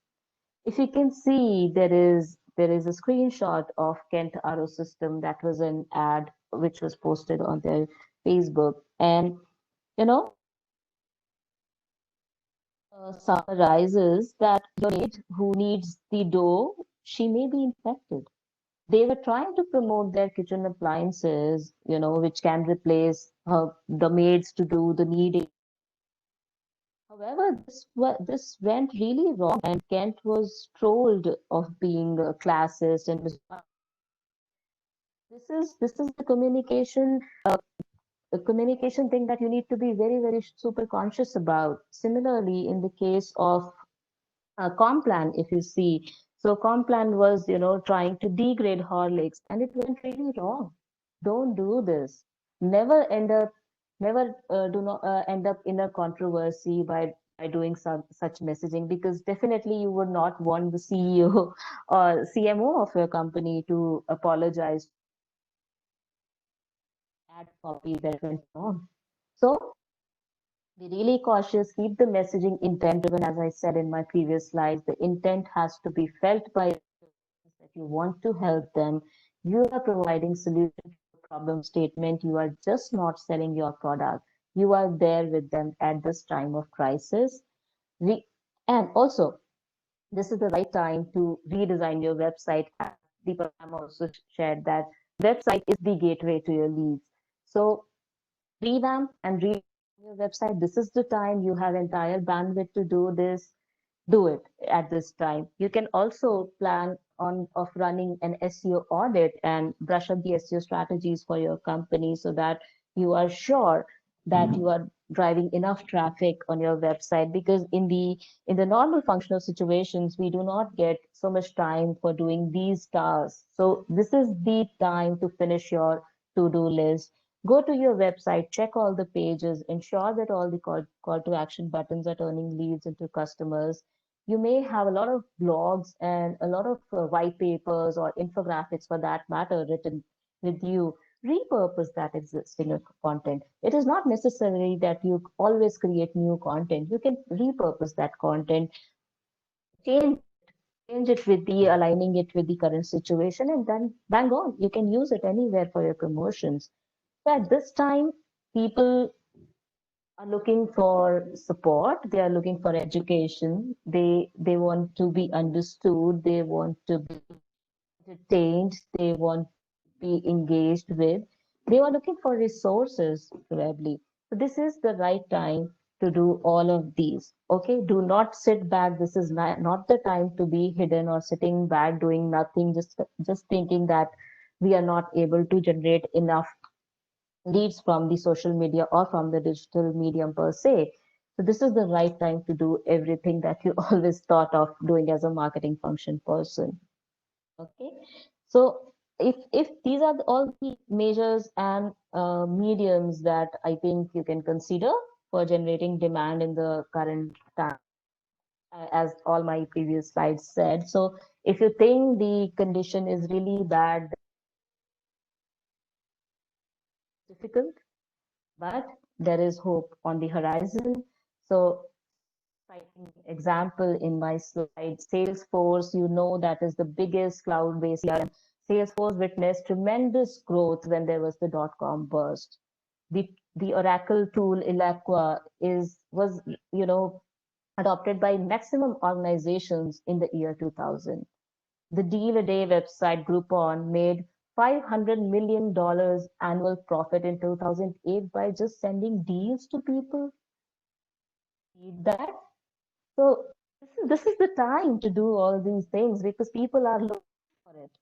If you can see, there is a screenshot of Kent RO System. That was an ad which was posted on their Facebook, and you know summarizes that your maid who needs the dough, she may be infected. They were trying to promote their kitchen appliances, which can replace the maids to do the kneading. However, this went really wrong, and Kent was trolled of being a classist. And this is the communication thing that you need to be very very super conscious about. Similarly, in the case of Complan, if you see, so Complan was trying to degrade Horlicks, and it went really wrong. Don't do this. Never end up Never do not end up in a controversy by doing such messaging, because definitely you would not want the CEO or CMO of your company to apologize ad copy that went wrong. So be really cautious, keep the messaging intent driven, as I said in my previous slides. The intent has to be felt by that you want to help them. You are providing solution to the problem statement. You are just not selling your product. You are there with them at this time of crisis. And also, this is the right time to redesign your website. As Deepak also shared that website is the gateway to your leads. So revamp and redesign your website. This is the time. You have entire bandwidth to do this. Do it at this time. You can also plan on of running an SEO audit and brush up the SEO strategies for your company so that you are sure that you are driving enough traffic on your website, because in the normal functional situations we do not get so much time for doing these tasks. So this is the time to finish your to-do list. Go to your website, check all the pages, ensure that all the call to action buttons are turning leads into customers. You may have a lot of blogs and a lot of white papers or infographics for that matter written with you. Repurpose that existing content. It is not necessary that you always create new content. You can repurpose that content, change change it with the aligning it with the current situation, and then bang on. You can use it anywhere for your promotions. So at this time, people are looking for support. They are looking for education. They want to be understood. They want to be entertained. They want to be engaged with. They are looking for resources probably. So this is the right time to do all of these. Okay, do not sit back. This is not the time to be hidden or sitting back doing nothing, just thinking that we are not able to generate enough leads from the social media or from the digital medium per se. So this is the right time to do everything that you always thought of doing as a marketing function person. Okay, so if these are all the measures and mediums that I think you can consider for generating demand in the current time, as all my previous slides said. So if you think the condition is really bad, difficult, but there is hope on the horizon. So, citing example in my slide, Salesforce, you know, that is the biggest cloud-based CRM. Salesforce witnessed tremendous growth when there was the dot-com burst. The Oracle tool Eloqua was adopted by maximum organizations in the year 2000. The Deal a Day website Groupon made $500 million annual profit in 2008 by just sending deals to people. Need that? So this is the time to do all these things because people are looking for it.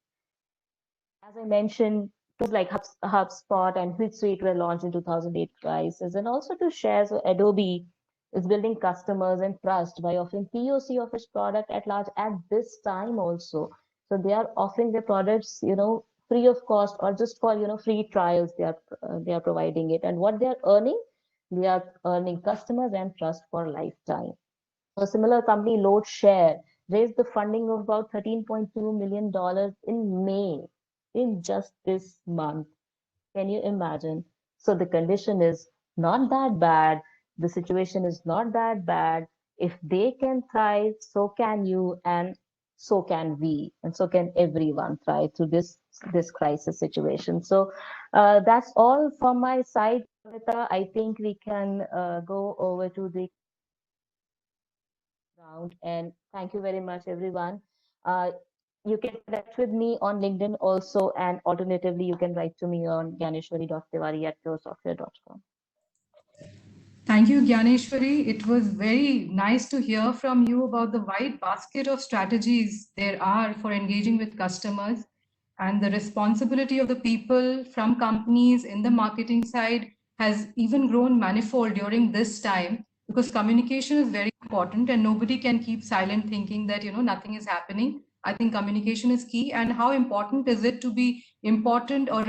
As I mentioned, tools like HubSpot and Hootsuite were launched in 2008 crisis, and also to share, so Adobe is building customers and trust by offering POC of its product at large at this time also. So they are offering their products, free of cost or just for, free trials. They are providing it, and what they are earning, they are earning customers and trust for lifetime. A similar company, LoadShare, raised the funding of about $13.2 million in May, in just this month. Can you imagine? So the condition is not that bad. The situation is not that bad. If they can thrive, so can you, and so can we, and so can everyone thrive through this crisis situation. So that's all from my side, Kavita. I think we can go over to the round. And thank you very much, everyone. You can connect with me on LinkedIn also, and alternatively, you can write to me on gyaneshwari.tiwari@puresoftware.com. Thank you, Gyaneshwari. It was very nice to hear from you about the wide basket of strategies there are for engaging with customers, and the responsibility of the people from companies in the marketing side has even grown manifold during this time, because communication is very important and nobody can keep silent thinking that nothing is happening. I think communication is key. And how important is it to be important or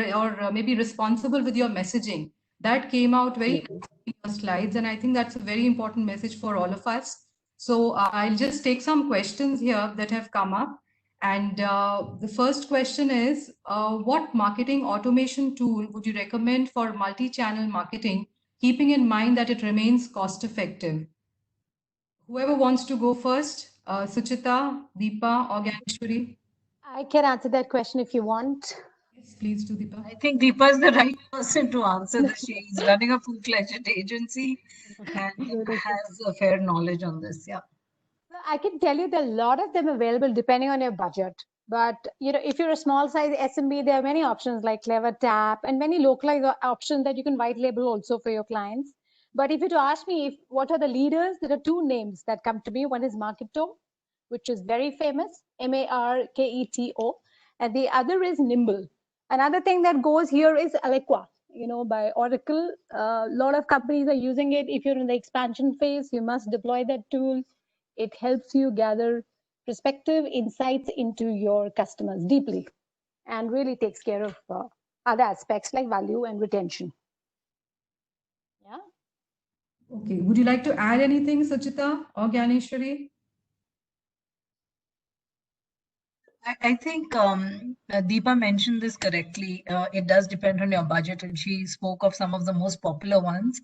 maybe responsible with your messaging? That came out very clearly in your slides, and I think that's a very important message for all of us. So I'll just take some questions here that have come up. And the first question is, what marketing automation tool would you recommend for multi-channel marketing, keeping in mind that it remains cost effective? Whoever wants to go first, Suchita, Deepa, or Ganeshwari? I can answer that question if you want. Yes, please do, Deepa. I think Deepa is the right person to answer this. She is running a full-fledged agency and has a fair knowledge on this. Yeah. I can tell you there are a lot of them available depending on your budget. But if you're a small size SMB, there are many options like Clever Tap and many localized options that you can white label also for your clients. But if you to ask me what are the leaders, there are two names that come to me. One is Marketo, which is very famous, Marketo, and the other is Nimble. Another thing that goes here is Eloqua, by Oracle. A lot of companies are using it. If you're in the expansion phase, you must deploy that tool. It helps you gather perspective, insights into your customers deeply, and really takes care of other aspects like value and retention. Yeah. Okay. Would you like to add anything, Suchita or Ganeshwari? I think Deepa mentioned this correctly. It does depend on your budget, and she spoke of some of the most popular ones.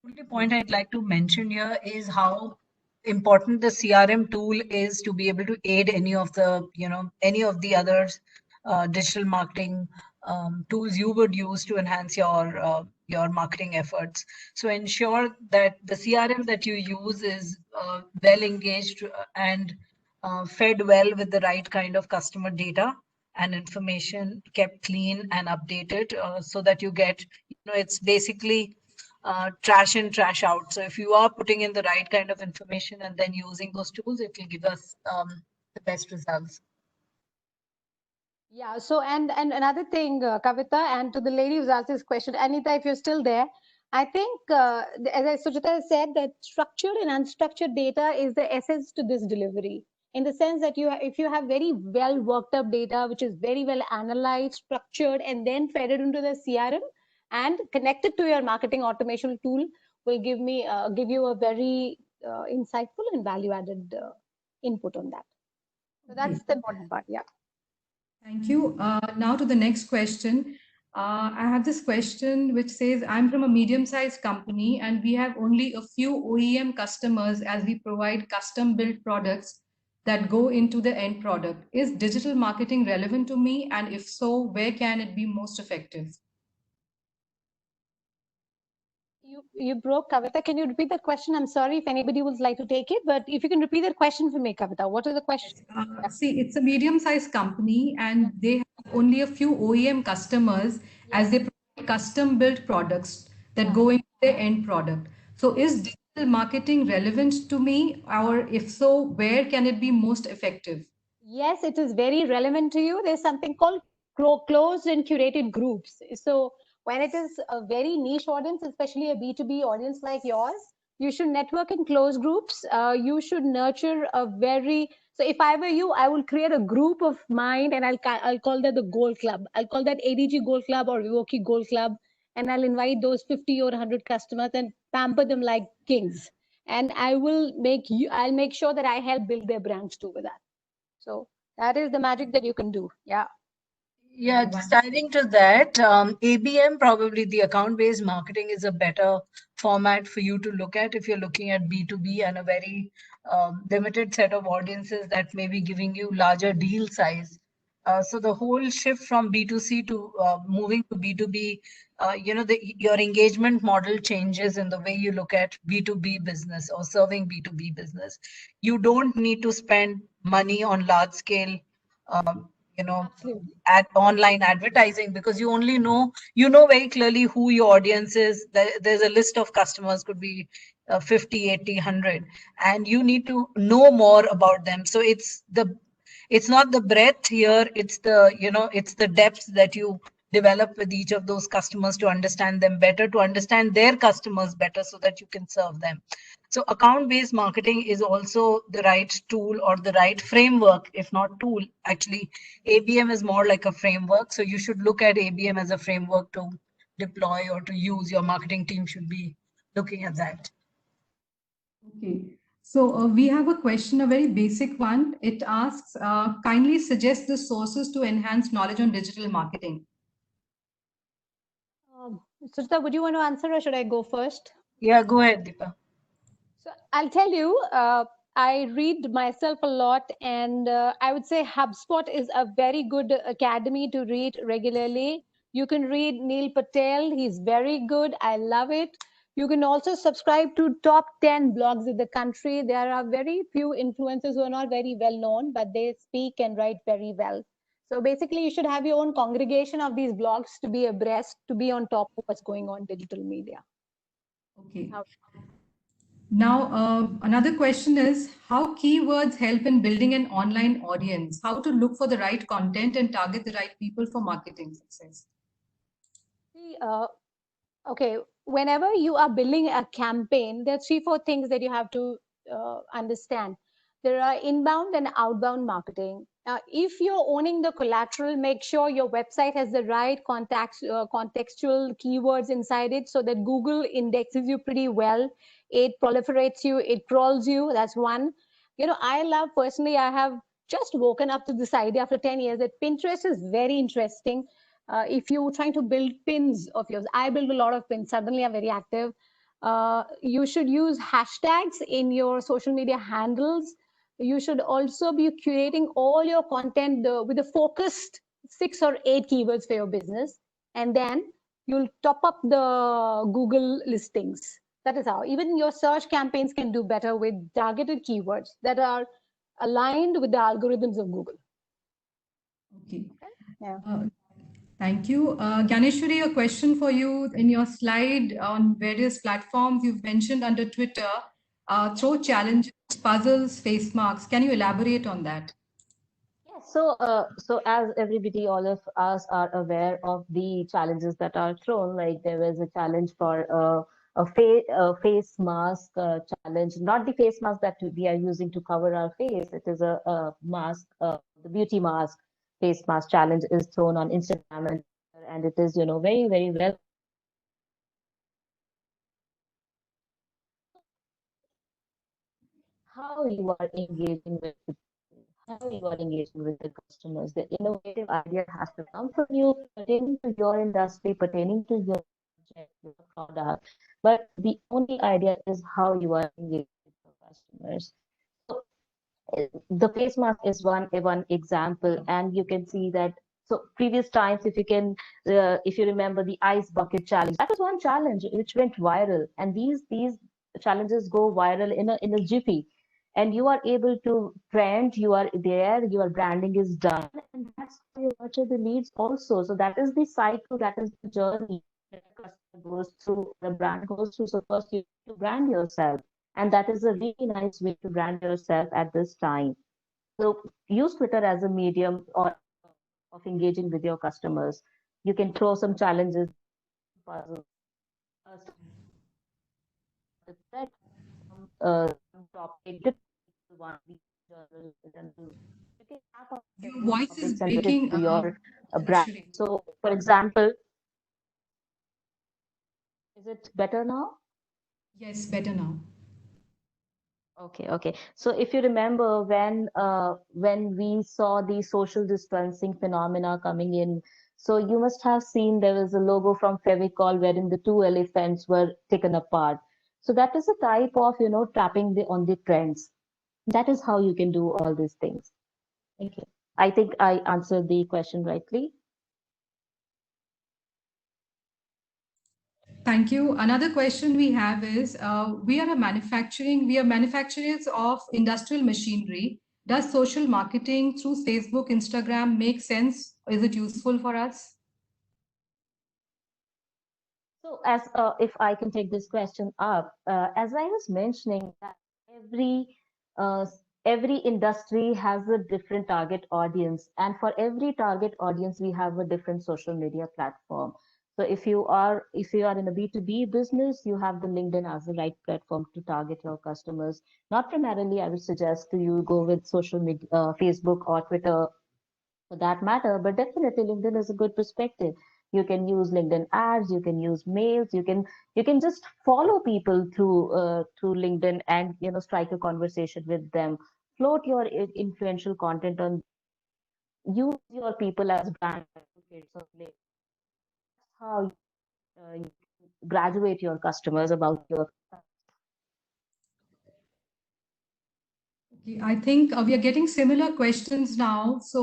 The only point I'd like to mention here is how important the CRM tool is to be able to aid any of the other digital marketing tools you would use to enhance your marketing efforts. So ensure that the CRM that you use is well engaged and fed well with the right kind of customer data and information, kept clean and updated, so that you get, it's basically trash in, trash out. So if you are putting in the right kind of information and then using those tools, it will give us the best results. Yeah. So and another thing, Kavita, and to the lady who's asked this question, Anita, if you're still there, I think as Suchita said, that structured and unstructured data is the essence to this delivery. In the sense that if you have very well worked up data, which is very well analyzed, structured, and then fed it into the CRM and connected to your marketing automation tool, will give you a very insightful and value added input on that. So that's the important part. Yeah. Thank you. Now to the next question. I have this question which says, I'm from a medium-sized company and we have only a few OEM customers as we provide custom-built products that go into the end product. Is digital marketing relevant to me? And if so, where can it be most effective? You broke, Kavita. Can you repeat that question? I'm sorry if anybody would like to take it, but if you can repeat that question for me, Kavita. What is the question? See, it's a medium-sized company and they have only a few OEM customers as they provide custom-built products that go into the end product. So is digital marketing relevant to me, or if so, where can it be most effective? Yes, it is very relevant to you. There's something called closed and curated groups. So when it is a very niche audience, especially a B2B audience like yours, you should network in closed groups. You should nurture so if I were you, I will create a group of mine and I'll call that the Gold Club. I'll call that ADG Gold Club or Vivoki Gold Club. And I'll invite those 50 or 100 customers and pamper them like kings. And I'll make sure that I help build their brands too with that. So that is the magic that you can do. Yeah. Yeah, just adding to that, ABM, probably the account-based marketing, is a better format for you to look at if you're looking at B2B and a very limited set of audiences that may be giving you larger deal size. So the whole shift from B2C to moving to B2B, your engagement model changes in the way you look at B2B business or serving B2B business. You don't need to spend money on large scale at online advertising, because you only know very clearly who your audience is. There's a list of customers, could be 50, 80, 100, and you need to know more about them. So it's not the breadth here, it's the depth that you develop with each of those customers to understand them better, to understand their customers better, so that you can serve them. So account-based marketing is also the right tool or the right framework, if not tool. Actually, ABM is more like a framework. So you should look at ABM as a framework to deploy or to use. Your marketing team should be looking at that. Okay. So we have a question, a very basic one. It asks, kindly suggest the sources to enhance knowledge on digital marketing. Suchita, would you want to answer or should I go first? Yeah, go ahead, Deepa. So I'll tell you, I read myself a lot, and I would say HubSpot is a very good academy to read regularly. You can read Neil Patel, he's very good. I love it. You can also subscribe to top 10 blogs in the country. There are very few influencers who are not very well known, but they speak and write very well. So basically, you should have your own congregation of these blogs to be abreast, to be on top of what's going on digital media. Okay. How- Now, another question is how keywords help in building an online audience, how to look for the right content and target the right people for marketing success. See, okay, whenever you are building a campaign, there are 3, 4 things that you have to understand. There are inbound and outbound marketing. If you're owning the collateral, make sure your website has the right contextual keywords inside it so that Google indexes you pretty well. It proliferates you, it crawls you. That's one. You know, I love personally, I have just woken up to this idea after 10 years that Pinterest is very interesting. If you're trying to build pins of yours, I build a lot of pins. Suddenly, I'm very active. You should use hashtags in your social media handles. You should also be curating all your content with a focused 6 or 8 keywords for your business. And then you'll top up the Google listings. That is how. Even your search campaigns can do better with targeted keywords that are aligned with the algorithms of Google. Okay. Yeah. Thank you. Ganeshwari, a question for you. In your slide on various platforms, you've mentioned under Twitter, throw challenges, puzzles, face marks. Can you elaborate on that? Yes, so as everybody, all of us are aware of the challenges that are thrown. Like there was a challenge for a face mask challenge, not the face mask that we are using to cover our face. It is a mask, the beauty mask face mask challenge is thrown on Instagram, and it is, you know, very, very well. How you are engaging with how you are engaging with the customers. The innovative idea has to come from you, pertaining to your industry, pertaining to your project, your product. But the only idea is how you are engaging with your customers. So the face mask is one example, and you can see that. So previous times, if you remember the ice bucket challenge, that was one challenge which went viral, and these challenges go viral in a jiffy, and you are able to trend. You are there, your branding is done, and that's how you nurture the leads also. So that is the cycle, that is the journey that a customer goes through, the brand goes through. So first you have to brand yourself, and that is a really nice way to brand yourself at this time. So use Twitter as a medium or of engaging with your customers. You can throw some challenges, puzzles, some topic, one journal, you can have Your voice is topics and related breaking, to your brand. Ganeshwari. So, for example, is it better now? Yes, better now. Okay. So if you remember when we saw the social distancing phenomena coming in, so you must have seen there was a logo from Fevicol wherein the two elephants were taken apart. So that is a type of, you know, tapping on the trends. That is how you can do all these things. Thank you. I think I answered the question rightly. Thank you. Another question we have is, we are manufacturers of industrial machinery. Does social marketing through Facebook, Instagram make sense? Is it useful for us? So as if I can take this question up, as I was mentioning, that every uh, every industry has a different target audience, and for every target audience, we have a different social media platform. So if you are in a B2B business, you have the LinkedIn as the right platform to target your customers. Not primarily, I would suggest to you go with social media, Facebook or Twitter for that matter, but definitely LinkedIn is a good perspective. You can use LinkedIn ads, you can use mails, you can just follow people through LinkedIn and strike a conversation with them. Float your influential content on, use your people as brand advocates of LinkedIn. That's how you graduate your customers about your. Okay, I think we are getting similar questions now. So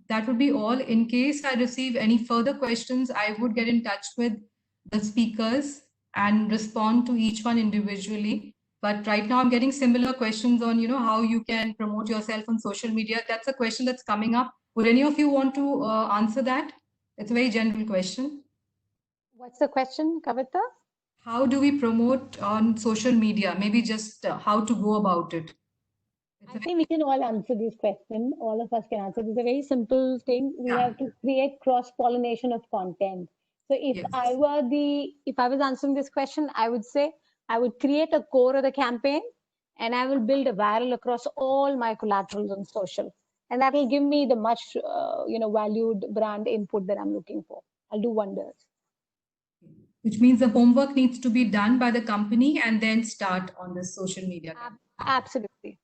that would be all. In case I receive any further questions, I would get in touch with the speakers and respond to each one individually. But right now I'm getting similar questions on, how you can promote yourself on social media. That's a question that's coming up. Would any of you want to answer that? It's a very general question. What's the question, Kavita? How do we promote on social media? Maybe just how to go about it. I think we can all answer this question. All of us can answer. It's a very simple thing. We have to create cross-pollination of content. So if I was answering this question, I would say I would create a core of the campaign and I will build a viral across all my collaterals on social. And that will give me the much, valued brand input that I'm looking for. I'll do wonders. Which means the homework needs to be done by the company and then start on the social media. Absolutely.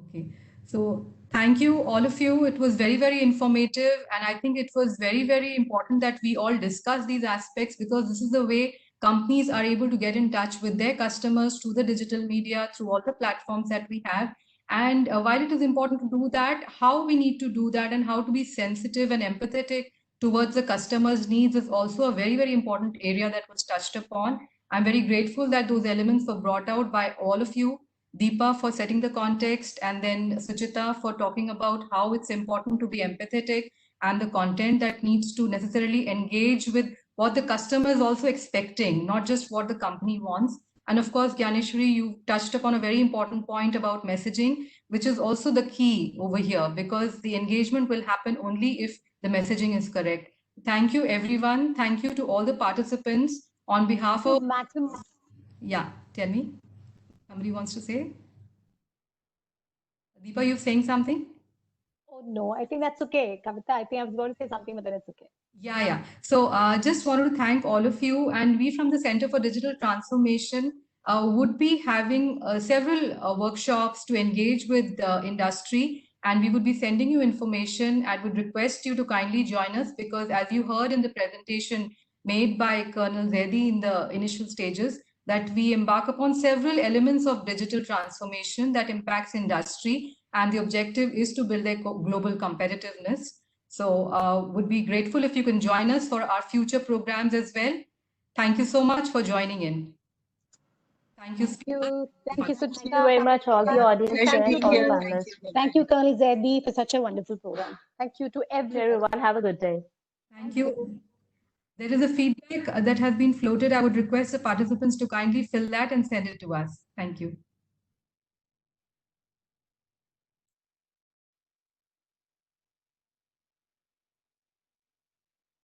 Okay. So thank you, all of you. It was very, very informative. And I think it was very, very important that we all discuss these aspects, because this is the way companies are able to get in touch with their customers through the digital media, through all the platforms that we have. And while it is important to do that, how we need to do that and how to be sensitive and empathetic towards the customer's needs is also a very, very important area that was touched upon. I'm very grateful that those elements were brought out by all of you. Deepa for setting the context, and then Suchita for talking about how it's important to be empathetic and the content that needs to necessarily engage with what the customer is also expecting, not just what the company wants. And of course, Gyaneshwari, you touched upon a very important point about messaging, which is also the key over here, because the engagement will happen only if the messaging is correct. Thank you, everyone. Thank you to all the participants on behalf of... Yeah, tell me. Somebody wants to say? Deepa, you're saying something? Oh, no, I think that's okay. Kavita, I think I was going to say something, but then it's okay. Yeah. So just wanted to thank all of you. And we from the Center for Digital Transformation would be having several workshops to engage with the industry. And we would be sending you information. I would request you to kindly join us, because as you heard in the presentation made by Colonel Zaidi in the initial stages, that we embark upon several elements of digital transformation that impacts industry. And the objective is to build a global competitiveness. So would be grateful if you can join us for our future programs as well. Thank you so much for joining in. Thank you. Thank you, Suchita. Thank you very much, all the audience and all the panelists. Thank you, Colonel Zaidi, for such a wonderful program. Thank you to Everyone, have a good day. Thank you. There is a feedback that has been floated. I would request the participants to kindly fill that and send it to us. Thank you.